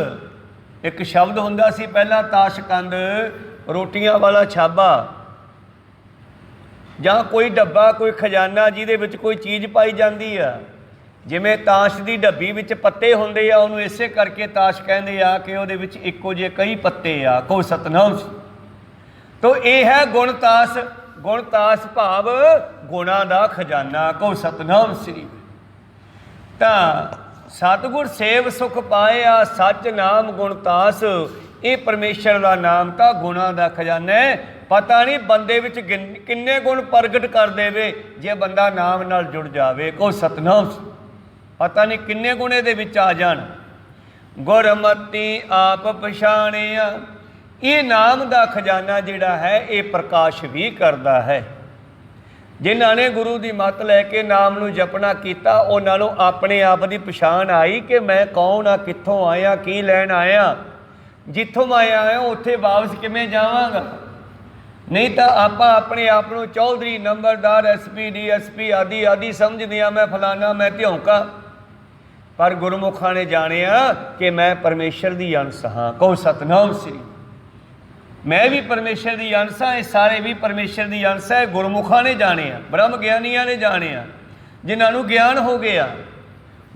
एक शब्द होंदा सी पहला। ताशकंद रोटियां वाला छाबा जां कोई डब्बा कोई खजाना जिहदे विच कोई चीज़ पाई जाती है। जिमें ताश की डब्बी विच पत्ते होंदे आ, उहनूं इसे करके ताश कहंदे आ कि उहदे विच इक्को जे कई पत्ते आ। कोई सतनाम। तो यह है गुणतास। गुणतास भाव गुणा का खजाना। को सतनाम श्री। तो सतगुर सेव सुख पाया, सच नाम गुणतास, ये परमेश्वर का नाम तो गुणा का खजाना है। पता नहीं बंदे विच किन्ने गुण प्रगट कर देवे जे बंदा नाम नाल जुड़ जावे। को सतनाम। पता नहीं किन्ने गुण ये आ जान। गुरमति आप पछाणिया। ये नाम का खजाना जिहड़ा है ये प्रकाश भी करता है। जिन्हां ने गुरु की मत लैके नाम नूं जपना कीता उन्हां नूं अपने आप की पछाण आई कि मैं कौन हाँ, कित्थों आया, की लैण आया, जिथों आया है उत्थे वापस किवें जावांगा। नहीं तो आप अपने आप को चौधरी, नंबरदार, SP, DSP आदि आदि समझदे आ, मैं फलाना, मैं ध्योका। पर गुरमुखा ने जानिया कि मैं परमेश्वर की अंश हाँ। कहो सतनाम श्री। मैं भी परमेश्वर की अंश हाँ, ये सारे भी परमेश्वर की अंश है। गुरमुखा ने जानिया, ब्रह्म ज्ञानिया ने जानिया, जिन्होंने ज्ञान हो गया।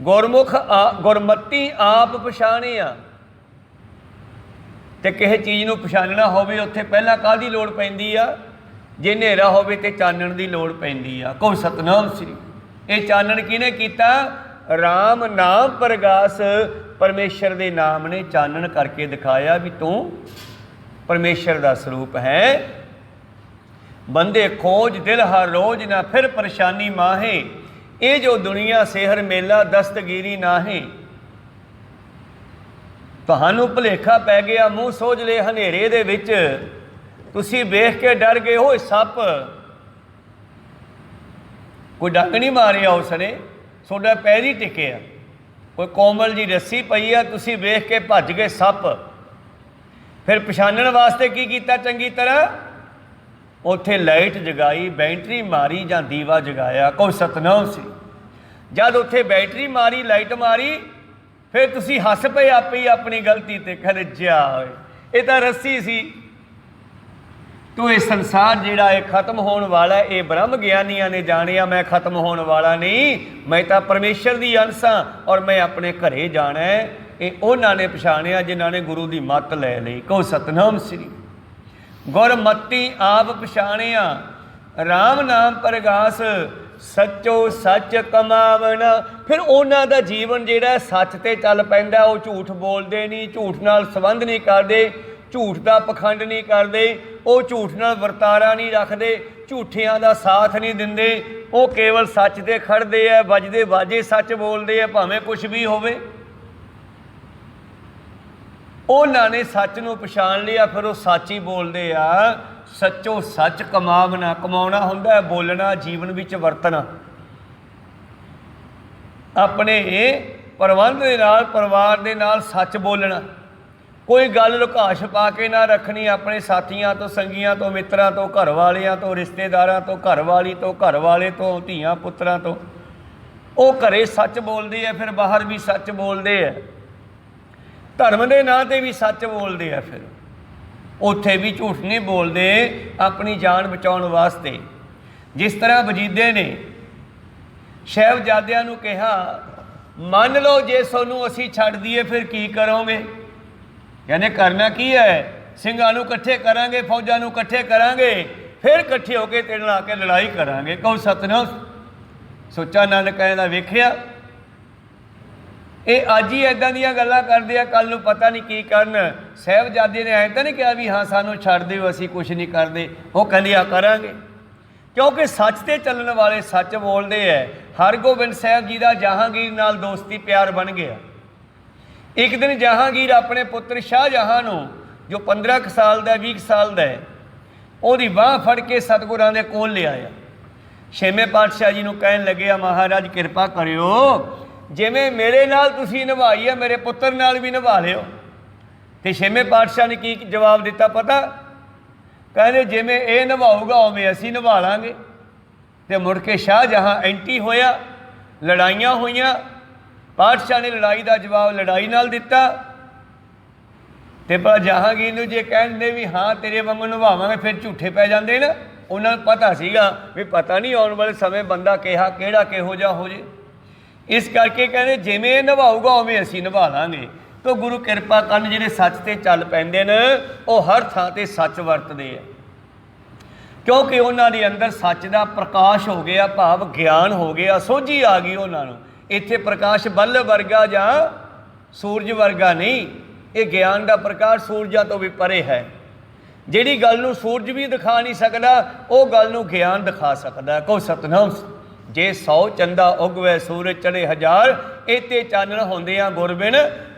गुरमुख गुरमति आप पछाणिया। तो किसी चीज़ को पछाणना होवे उत्थे पहला काहदी लोड़ पैंदी आ? जे हनेरा होवे ते चानण की लोड़ पैंदी आ। कहो सतनाम श्री। ये चानण किहने कीता? राम नाम प्रगास परमेश्वर के नाम ने चानण करके दिखाया भी तू परमेश्वर का स्वरूप है। बंदे खोज दिल हर रोज ना फिर परेशानी माहे, ये जो दुनिया सेहर मेला दस्तगीरी नाहे। तुहानू भुलेखा पै गया, मूँह सोच ले हनेरे दे विच, तुसी वेख के डर गए हो सप। कोई डंग नहीं मारिया उसने, सोडा पैर ही टिकिया। कोई कोमल जी रस्सी पई आ, तुसी वेख के भज गए सप। फिर पछाणन वास्ते की कीता? चंगी तरह उत्थे लाइट जगाई, बैटरी मारी जां दीवा जगाया। कहो सतनाम सी। जद उत्थे बैटरी मारी, लाइट मारी, फिर तुसी हस पे आपे ही अपनी गलती ते, कहते जा ये तो रस्सी सी। तो ये संसार जिहड़ा है खत्म होने वाला है। ये ब्रह्म ज्ञानिया ने जानिया मैं खत्म होने वाला नहीं, मैं तो परमेश्वर की अंश हाँ और मैं अपने घरे जाना है। ये उन्होंने पछाणिया जिन्हों ने गुरु की मत लै ली। कहो सतनाम श्री। गुरमति आप पछाणिया। राम नाम प्रगास सचो सच कमावना। फिर उन्हों का जीवन जिहड़ा सच ते चल पैंदा। वो झूठ बोलते नहीं, झूठ नाल संबंध नहीं करते, झूठ का पखंड नहीं करते, वो झूठ नाल वरतारा नहीं रखते, झूठियां का साथ नहीं दिंदे। वो केवल सच ते खड़ते है, वजदे वाजे सच बोलते हैं, भावें कुछ भी होवे। उन्होंने सच नूं पछाण लिया, फिर वो सच ही बोलते आ। सचो सच कमावना। कमाउणा हुंदा है बोलना, जीवन विच वरतना, अपने प्रबंध दे नाल, परिवार दे नाल सच बोलना। कोई गल लुका छुपा के ना रखनी, अपने साथियों तो, संगियां तो, मित्रों तो, घर वालियां तो, रिश्तेदारों तो, घर वाली तो, घर वाले तो, धीआं पुत्रां तो। वो घरे सच बोलते हैं, फिर बाहर भी सच बोलते हैं, धर्म के नाँ ते भी सच बोलते हैं, फिर उत्थे भी झूठ नहीं बोलते अपनी जान बचाने वास्ते। जिस तरह वजीदे ने साहिबजादियां नूं कहा, मान लो जे सोनू असी छड्ड दईए फिर की करोगे? कहने करना की है? ਸਿੰਘਾਂ ਨੂੰ इकट्ठे करांगे, फौजां ਨੂੰ इकट्ठे करांगे, फिर इकट्ठे होकर तेरे नाल आके लड़ाई करांगे। कहो सतनाम। सोचा नंद कहना वेखिया ये अज ही इदां दीयां गल्लां करदे आ, कल नूं पता नहीं की करन। साहिबजादे ने ऐ तां नहीं कहा भी हाँ सानू छड्ड दिओ असीं कुछ नहीं करदे। वो कहंदे आ करांगे, क्योंकि सच ते चलण वाले सच बोलते हैं। हरगोबिंद साहब जी का जहांगीर नाल दोस्ती प्यार बन गया। एक दिन जहांगीर अपने पुत्र शाहजहां नूं जो 15 साल का 20 साल का है, ਉਹਦੀ ਬਾਂਹ फड़ के सतगुरां दे कोल ले आया। छेवें पातशाह जी नूं कहण लगे, महाराज किरपा करियो, जिवें मेरे नाल तुसीं निभाई है मेरे पुत्र नाल भी निभा लिओ। ते छेवें पातशाह ने की जवाब दिता पता? कहते जिवें ये निभाऊगा उवें असीं निभा लांगे। तो मुड़ के शाहजहां एंटी होया, लड़ाइयां होईयां। पातशाह ने लड़ाई का जवाब लड़ाई नाल दिता। तो पर जहांगीर नूं जे कहते भी हाँ तेरे वांगू निभावांगे, फिर झूठे पै जाते ना। उन्होंने पता सीगा भी पता नहीं आने वाले समय बंदा किहा किहड़ा किहो जिहा हो जे। इस करके कहते जिवें निभाऊगा उवें असीं निभा लांगे। तो गुरु किरपा करन जिहड़े सच ते चल पैंदे ने वो हर थां ते सच वरतदे आ, क्योंकि उन्हां दे अंदर सच का प्रकाश हो गया, भाव ज्ञान हो गया, सोझी आ गई उन्हां नूं। इत्थे प्रकाश बल्ब वर्गा जां सूरज वर्गा नहीं, ये ज्ञान का प्रकाश सूरजा तो भी परे है। जिहड़ी गल नूं सूरज भी दिखा नहीं सकदा, वो गल नूं ज्ञान दिखा सकदा। कहो सतनाम। जे 100 चंदा उगवे सूरज चढ़े 1000, इते चानण होंदियां गुरबिन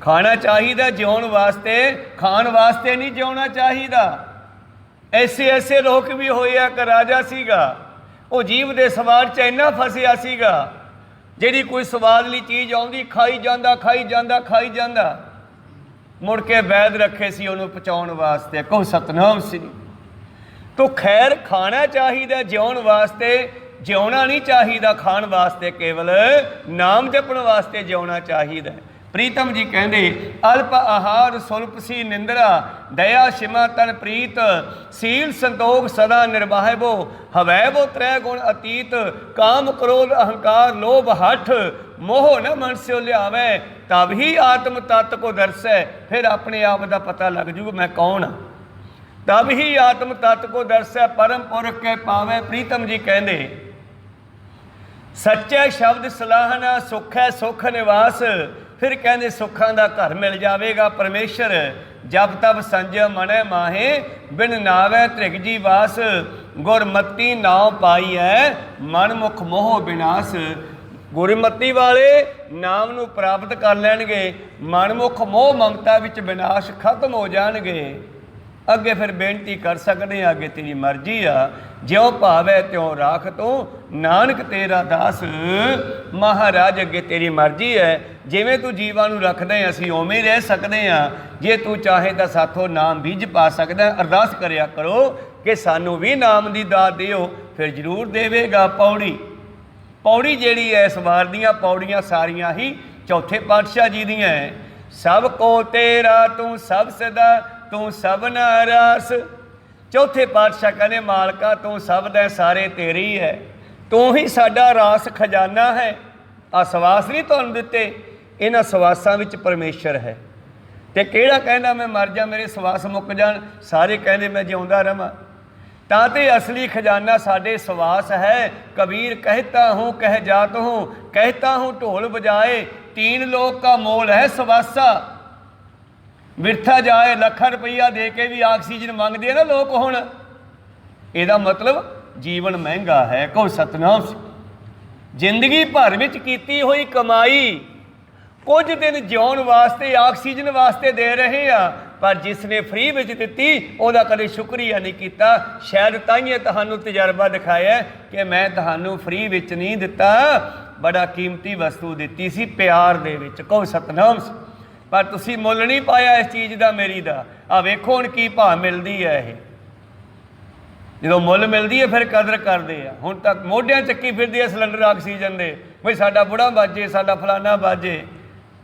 ਖਾਣਾ ਚਾਹੀਦਾ ਜਿਉਣ ਵਾਸਤੇ, ਖਾਣ ਵਾਸਤੇ ਨਹੀਂ ਜਿਉਣਾ ਚਾਹੀਦਾ। ਐਸੇ ਲੋਕ ਵੀ ਹੋਏ ਆ। ਇੱਕ ਰਾਜਾ ਸੀਗਾ, ਉਹ ਜੀਵ ਦੇ ਸਵਾਦ 'ਚ ਇੰਨਾ ਫਸਿਆ ਸੀਗਾ, ਜਿਹੜੀ ਕੋਈ ਸਵਾਦਲੀ ਚੀਜ਼ ਆਉਂਦੀ ਖਾਈ ਜਾਂਦਾ ਖਾਈ ਜਾਂਦਾ ਖਾਈ ਜਾਂਦਾ। ਮੁੜ ਕੇ ਵੈਦ ਰੱਖੇ ਸੀ ਉਹਨੂੰ ਪਚਾਉਣ ਵਾਸਤੇ। ਕਹੋ ਸਤਨਾਮ ਸ੍ਰੀ। ਤੋ ਖੈਰ ਖਾਣਾ ਚਾਹੀਦਾ ਜਿਉਣ ਵਾਸਤੇ, ਜਿਉਣਾ ਨਹੀਂ ਚਾਹੀਦਾ ਖਾਣ ਵਾਸਤੇ, ਕੇਵਲ ਨਾਮ ਜਪਣ ਵਾਸਤੇ ਜਿਉਣਾ ਚਾਹੀਦਾ। ਪ੍ਰੀਤਮ ਜੀ ਕਹਿੰਦੇ ਅਲਪ ਆਹਾਰ ਸੁਲਪ ਸੀ ਨਿੰਦਰਾ, ਦਇਆ ਸ਼ਿਮਾ ਤਨ ਪ੍ਰੀਤ, ਸੀਲ ਸੰਤੋਖ ਸਦਾ ਨਿਰਵਾਹਿਬੋ, ਹਵੈਬੋ ਤ੍ਰੈ ਗੁਣ ਅਤੀਤ, ਕਾਮ ਕ੍ਰੋਧ ਅਹੰਕਾਰ ਲੋਭ ਹਠ, ਮੋਹ ਨ ਮਨ ਸਿਓ ਲਿਆਵੇ, ਤਬ ਹੀ ਆਤਮ ਤਤ ਕੋ ਦਰਸੈ। ਫਿਰ ਆਪਣੇ ਆਪ ਦਾ ਪਤਾ ਲੱਗ ਜੂਗਾ ਮੈਂ ਕੌਣ ਹਾਂ। ਤਬ ਹੀ ਆਤਮ ਤਤ ਕੋ ਦਰਸੈ, ਪਰਮ ਪੁਰਖ ਕੇ ਪਾਵੇ। ਪ੍ਰੀਤਮ ਜੀ ਕਹਿੰਦੇ ਸੱਚੇ ਸ਼ਬਦ ਸਲਾਹਨਾ, ਸੁਖ ਹੈ ਸੁਖ ਨਿਵਾਸ। ਫਿਰ ਕਹਿੰਦੇ ਸੁੱਖਾਂ ਦਾ ਘਰ ਮਿਲ ਜਾਵੇਗਾ ਪਰਮੇਸ਼ਰ। ਜਬ ਤਬ ਸੰਜਮ ਮਨੈ ਮਾਹੇ, ਬਿਨ ਨਾਵੇ ਤ੍ਰਿਗ ਜੀ ਵਾਸ, ਗੁਰਮਤੀ ਨਾਉ ਪਾਈ ਹੈ, ਮਨ ਮੁਖ ਮੋਹ ਬਿਨਾਸ਼। ਗੁਰਮਤੀ ਵਾਲੇ ਨਾਮ ਨੂੰ ਪ੍ਰਾਪਤ ਕਰ ਲੈਣਗੇ, ਮਨਮੁਖ ਮੋਹ ਮਮਤਾ ਵਿੱਚ ਵਿਨਾਸ਼ ਖਤਮ ਹੋ ਜਾਣਗੇ। ਅੱਗੇ ਫਿਰ ਬੇਨਤੀ ਕਰ ਸਕਦੇ ਹਾਂ, ਅੱਗੇ ਤੇਰੀ ਮਰਜ਼ੀ ਆ, ਜਿਉਂ ਭਾਵੈ ਤਿਉਂ ਰਾਖ ਤੂੰ, ਨਾਨਕ ਤੇਰਾ ਦਾਸ। ਮਹਾਰਾਜ ਅੱਗੇ ਤੇਰੀ ਮਰਜ਼ੀ ਹੈ, ਜਿਵੇਂ ਤੂੰ ਜੀਵਾਂ ਨੂੰ ਰੱਖਦਾ ਅਸੀਂ ਉਵੇਂ ਰਹਿ ਸਕਦੇ ਹਾਂ। ਜੇ ਤੂੰ ਚਾਹੇ ਤਾਂ ਸਾਥੋਂ ਨਾਮ ਬੀਜ ਪਾ ਸਕਦਾ। ਅਰਦਾਸ ਕਰਿਆ ਕਰੋ ਕਿ ਸਾਨੂੰ ਵੀ ਨਾਮ ਦੀ ਦਾਤ ਦਿਓ, ਫਿਰ ਜ਼ਰੂਰ ਦੇਵੇਗਾ। ਪੌੜੀ ਜਿਹੜੀ ਹੈ, ਇਸ ਵਾਰ ਦੀਆਂ ਪੌੜੀਆਂ ਸਾਰੀਆਂ ਹੀ ਚੌਥੇ ਪਾਤਸ਼ਾਹ ਜੀ ਦੀਆਂ ਹੈ। ਸਭ ਕੋ ਤੇਰਾ ਤੂੰ ਸਭ ਸਦਾ, ਤੂੰ ਸਭਨਾ ਰਾਸ। ਚੌਥੇ ਪਾਤਸ਼ਾਹ ਕਹਿੰਦੇ ਮਾਲਕਾ ਤੂੰ ਸਭ ਦਾ ਸਾਰੇ ਤੇਰੀ ਹੈ, ਤੂੰ ਹੀ ਸਾਡਾ ਰਾਸ ਖਜ਼ਾਨਾ ਹੈ। ਆ ਸਵਾਸ ਨਹੀਂ ਤੁਹਾਨੂੰ ਦਿੱਤੇ, ਇਹਨਾਂ ਸਵਾਸਾਂ ਵਿੱਚ ਪਰਮੇਸ਼ਰ ਹੈ। ਤੇ ਕਿਹੜਾ ਕਹਿੰਦਾ ਮੈਂ ਮਰ ਜਾ ਮੇਰੇ ਸਵਾਸ ਮੁੱਕ ਜਾਣ, ਸਾਰੇ ਕਹਿੰਦੇ ਮੈਂ ਜਿਉਂਦਾ ਰਵਾਂ। ਤਾਂ ਤੇ ਅਸਲੀ ਖਜ਼ਾਨਾ ਸਾਡੇ ਸਵਾਸ ਹੈ। ਕਬੀਰ कहता हूँ कह जात हूँ, कहता हूँ ਢੋਲ बजाए, तीन लोक का मोल है ਸਵਾਸਾ। ਵਿਰਥਾ ਜਾਏ ਲੱਖਾਂ ਰੁਪਈਆ ਦੇ ਕੇ ਵੀ ਆਕਸੀਜਨ ਮੰਗਦੇ ਆ ਨਾ ਲੋਕ ਹੁਣ। ਇਹਦਾ ਮਤਲਬ ਜੀਵਨ ਮਹਿੰਗਾ ਹੈ। ਕਹੋ ਸਤਨਾਮ। ਜ਼ਿੰਦਗੀ ਭਰ ਵਿੱਚ ਕੀਤੀ ਹੋਈ ਕਮਾਈ ਕੁਝ ਦਿਨ ਜਿਉਣ ਵਾਸਤੇ, ਆਕਸੀਜਨ ਵਾਸਤੇ ਦੇ ਰਹੇ ਆ, ਪਰ ਜਿਸ ਨੇ ਫ੍ਰੀ ਵਿੱਚ ਦਿੱਤੀ ਉਹਦਾ ਕਦੇ ਸ਼ੁਕਰੀਆ ਨਹੀਂ ਕੀਤਾ। ਸ਼ਾਇਦ ਤਾਈਏ ਤੁਹਾਨੂੰ ਤਜਰਬਾ ਦਿਖਾਇਆ ਕਿ ਮੈਂ ਤੁਹਾਨੂੰ ਫ੍ਰੀ ਵਿੱਚ ਨਹੀਂ ਦਿੱਤਾ, ਬੜਾ ਕੀਮਤੀ ਵਸਤੂ ਦਿੱਤੀ ਸੀ ਪਿਆਰ ਦੇ ਵਿੱਚ। ਕਹੋ ਸਤਨਾਮ। ਪਰ ਤੁਸੀਂ ਮੁੱਲ ਨਹੀਂ ਪਾਇਆ ਇਸ ਚੀਜ਼ ਦਾ, ਮੇਰੀ ਦਾ। ਆ ਵੇਖੋ ਹੁਣ ਕੀ ਭਾਅ ਮਿਲਦੀ ਹੈ। ਇਹ ਜਦੋਂ ਮੁੱਲ ਮਿਲਦੀ ਹੈ ਫਿਰ ਕਦਰ ਕਰਦੇ ਆ। ਹੁਣ ਤੱਕ ਮੋਢਿਆਂ ਚੱਕੀ ਫਿਰਦੇ ਆ ਸਿਲੰਡਰ ਆਕਸੀਜਨ ਦੇ, ਬਈ ਸਾਡਾ ਬੁੜਾ ਬਾਜੇ, ਸਾਡਾ ਫਲਾਨਾ ਬਾਜੇ।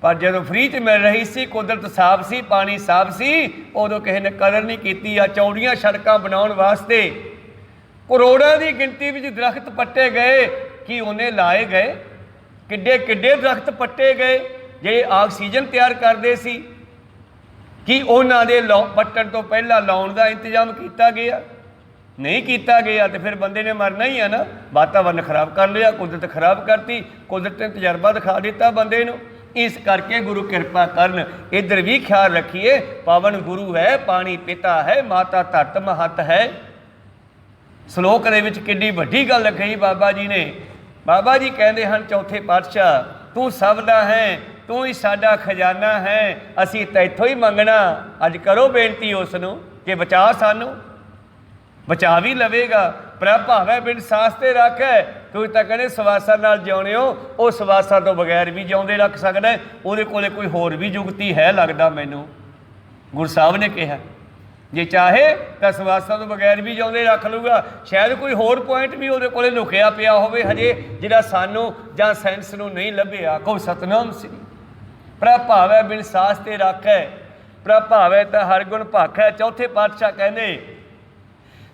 ਪਰ ਜਦੋਂ ਫ੍ਰੀ 'ਚ ਮਿਲ ਰਹੀ ਸੀ, ਕੁਦਰਤ ਸਾਫ਼ ਸੀ, ਪਾਣੀ ਸਾਫ਼ ਸੀ, ਉਦੋਂ ਕਿਸੇ ਨੇ ਕਦਰ ਨਹੀਂ ਕੀਤੀ। ਆ ਚੌੜੀਆਂ ਸੜਕਾਂ ਬਣਾਉਣ ਵਾਸਤੇ ਕਰੋੜਾਂ ਦੀ ਗਿਣਤੀ ਵਿੱਚ ਦਰਖਤ ਪੱਟੇ ਗਏ। ਕੀ ਉਹਨੇ ਲਾਏ ਗਏ? ਕਿੱਡੇ ਕਿੱਡੇ ਦਰਖਤ ਪੱਟੇ ਗਏ ਜਿਹੜੇ ਆਕਸੀਜਨ ਤਿਆਰ ਕਰਦੇ ਸੀ। ਕੀ ਉਹਨਾਂ ਦੇ ਪੱਟਣ ਤੋਂ ਪਹਿਲਾਂ ਲਾਉਣ ਦਾ ਇੰਤਜ਼ਾਮ ਕੀਤਾ ਗਿਆ? ਨਹੀਂ ਕੀਤਾ ਗਿਆ। ਤੇ ਫਿਰ ਬੰਦੇ ਨੇ ਮਰਨਾ ਹੀ ਆ ਨਾ। ਵਾਤਾਵਰਨ ਖਰਾਬ ਕਰ ਲਿਆ, ਕੁਦਰਤ ਖਰਾਬ ਕਰਤੀ, ਕੁਦਰਤ ਨੇ ਤਜਰਬਾ ਦਿਖਾ ਦਿੱਤਾ ਬੰਦੇ ਨੂੰ। ਇਸ ਕਰਕੇ ਗੁਰੂ ਕਿਰਪਾ ਕਰਨ, ਇੱਧਰ ਵੀ ਖਿਆਲ ਰੱਖੀਏ। ਪਾਵਨ ਗੁਰੂ ਹੈ, ਪਾਣੀ ਪਿਤਾ ਹੈ, ਮਾਤਾ ਧਰਤ ਮਹਤ ਹੈ। ਸ਼ਲੋਕ ਦੇ ਵਿੱਚ ਕਿੱਡੀ ਵੱਡੀ ਗੱਲ ਕਹੀ ਬਾਬਾ ਜੀ ਨੇ। ਬਾਬਾ ਜੀ ਕਹਿੰਦੇ ਹਨ ਚੌਥੇ ਪਾਤਸ਼ਾਹ, ਤੂੰ ਸਭ ਦਾ ਹੈ, ਤੂੰ ਹੀ ਸਾਡਾ ਖਜ਼ਾਨਾ ਹੈ, ਅਸੀਂ ਤਾਂ ਇੱਥੋਂ ਹੀ ਮੰਗਣਾ। ਅੱਜ ਕਰੋ ਬੇਨਤੀ ਉਸ ਨੂੰ ਕਿ ਬਚਾ ਸਾਨੂੰ। ਬਚਾ ਵੀ ਲਵੇਗਾ। ਪ੍ਰਭ ਭਾਵੈ ਬਿਨ ਸਾਸ ਤੇ ਰੱਖੈ। ਤੁਸੀਂ ਤਾਂ ਕਹਿੰਦੇ ਸਵਾਸਾਂ ਨਾਲ ਜਿਉਣੇ ਹੋ, ਉਹ ਸਵਾਸਾਂ ਤੋਂ ਬਗੈਰ ਵੀ ਜਿਉਂਦੇ ਰੱਖ ਸਕਦਾ। ਉਹਦੇ ਕੋਲੇ ਕੋਈ ਹੋਰ ਵੀ ਜੁਗਤੀ ਹੈ ਲੱਗਦਾ ਮੈਨੂੰ। ਗੁਰੂ ਸਾਹਿਬ ਨੇ ਕਿਹਾ ਜੇ ਚਾਹੇ ਤਾਂ ਸਵਾਸਾਂ ਤੋਂ ਬਗੈਰ ਵੀ ਜਿਉਂਦੇ ਰੱਖ ਲੂਗਾ। ਸ਼ਾਇਦ ਕੋਈ ਹੋਰ ਪੁਆਇੰਟ ਵੀ ਉਹਦੇ ਕੋਲੇ ਲੁਕਿਆ ਪਿਆ ਹੋਵੇ ਹਜੇ, ਜਿਹੜਾ ਸਾਨੂੰ ਜਾਂ ਸਾਇੰਸ ਨੂੰ ਨਹੀਂ ਲੱਭਿਆ। ਕਹੋ ਸਤਨਾਮ ਸ੍ਰੀ। ਪ੍ਰਭ ਭਾਵੈ ਬਿਨ ਸਾਸ ਤੇ ਰੱਖੈ, ਪ੍ਰਭ ਭਾਵੈ ਤਾਂ ਹਰ ਗੁਣ ਭਾਖੈ। ਚੌਥੇ ਪਾਤਸ਼ਾਹ ਕਹਿੰਦੇ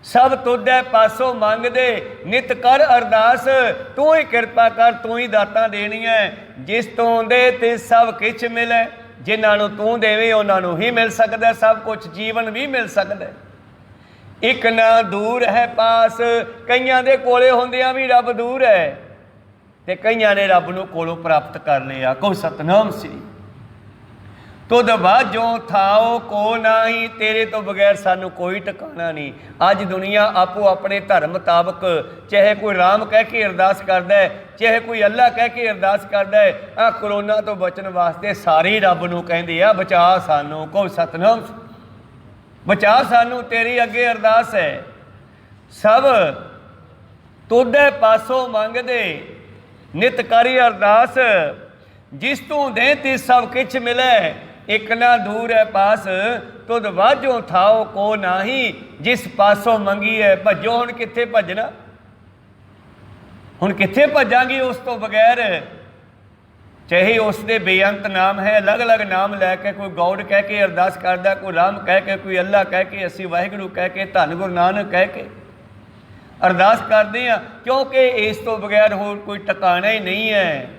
ਸਭ ਤੁਧੈ ਪਾਸੋਂ ਮੰਗਦੇ, ਨਿਤ ਕਰ ਅਰਦਾਸ। ਤੂੰ ਹੀ ਕਿਰਪਾ ਕਰ, ਤੂੰ ਹੀ ਦਾਤਾਂ ਦੇਣੀਆਂ। ਜਿਸ ਤੋਂ ਦੇ ਤੇ ਸਭ ਕੁਛ ਮਿਲੇ। ਜਿਨ੍ਹਾਂ ਨੂੰ ਤੂੰ ਦੇਵੇਂ ਉਹਨਾਂ ਨੂੰ ਹੀ ਮਿਲ ਸਕਦਾ ਸਭ ਕੁਛ, ਜੀਵਨ ਵੀ ਮਿਲ ਸਕਦਾ। ਇੱਕ ਨਾ ਦੂਰ ਹੈ ਪਾਸ। ਕਈਆਂ ਦੇ ਕੋਲੇ ਹੁੰਦਿਆਂ ਵੀ ਰੱਬ ਦੂਰ ਹੈ, ਤੇ ਕਈਆਂ ਨੇ ਰੱਬ ਨੂੰ ਕੋਲੋਂ ਪ੍ਰਾਪਤ ਕਰ ਲਿਆ। ਕਹੋ ਸਤਨਾਮ ਸ੍ਰੀ। तुद वाजो थाओ को नाही, तेरे तो बगैर सानू कोई ठिकाना नहीं। अज दुनिया आपो अपने धर्म मुताबक, चाहे कोई राम कह के अरदास करदा है, चाहे कोई अल्लाह कह के अरदास करदा है, आ करोना तो बचन वास्ते सारे रब नूं कहंदे आ बचा सानू, को सतनाम बचा सानू, तेरी अगे अरदास है। सब तुदे पासों मंगदे नित करी अरदास, जिस तू दे ती सब किछ मिले, एक ना दूर है पास, तुद वाजो थाओ को नाही, जिस पासों मंगी है भजो। हुण कित्थे भजना, हुण कित्थे भजांगी उस तो बगैर। चाहे उसके बेअंत नाम है, अलग अलग नाम लैके कोई गौड़ कह के अरदास करदा, कोई राम कह के, कोई अल्लाह कह के, असी वाहिगुरू कह के, धन गुरु नानक कह के अरदास करते हैं, क्योंकि इस तो बगैर होर कोई ठिकाना ही नहीं है।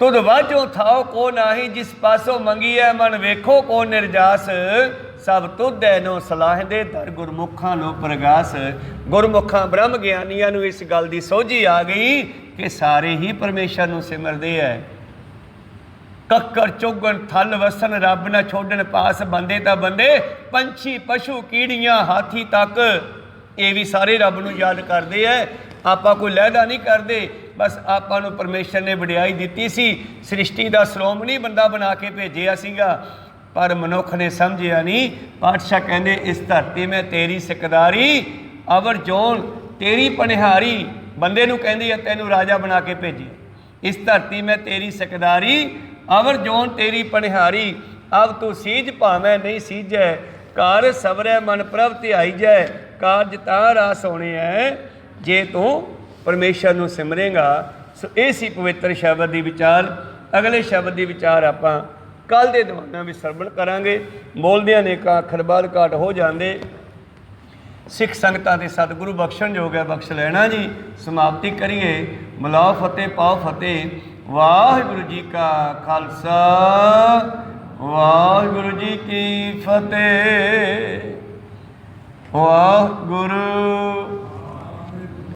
तुद वाजो थाओ को नाही, जिस पासों मंगी है मन वेखो को निर्जास, सब तुद है नो सलाह दे दर गुरमुखां लो प्रगास। गुरमुखां ब्रह्म ज्ञानियां नूं इस गल दी सोझी आ गई कि सारे ही परमेश्वर नूं सिमरदे है। कक्कर चुगन थल वसन रब न छोड़न पास, बंदे तां बंदे पंछी पशु कीड़ियां हाथी तक ये भी सारे रब नूं याद करते हैं। आपां कोई लहदा नहीं करते, बस आपां नूं परमेश्वर ने वडियाई दित्ती सी, सृष्टि का श्रोमणी बंदा बना के भेजिया सीगा, पर मनुख ने समझिया नहीं। पातशाह कहंदे इस धरती में तेरी सिकदारी अवर जोन तेरी पनिहारी, बंदे नूं कहंदी है तैनूं राजा बना के भेजिया, इस धरती में तेरी सिकदारी अवर जोन तेरी पनिहारी, अब तू सीज भावें नहीं सीजै, कार सवरै मन प्रभ ध्याई जै, कारज तां रास होने है जे तू परमेश्वर नूं सिमरेगा। सो ये सी पवित्र शब्द दी विचार। अगले शब्द दी विचार आपां कल दे दीवाना भी सरवण करांगे। बोलदियां ने का अखर बाल घाट हो जांदे, सिख संगतां दे सतगुरु बख्शण योग है, बख्श लेना जी। समाप्ति करिए। मिलाओ फतेह पाओ फतेह। वाहिगुरू जी का खालसा वाहिगुरू जी की फतेह। वाहिगुरू।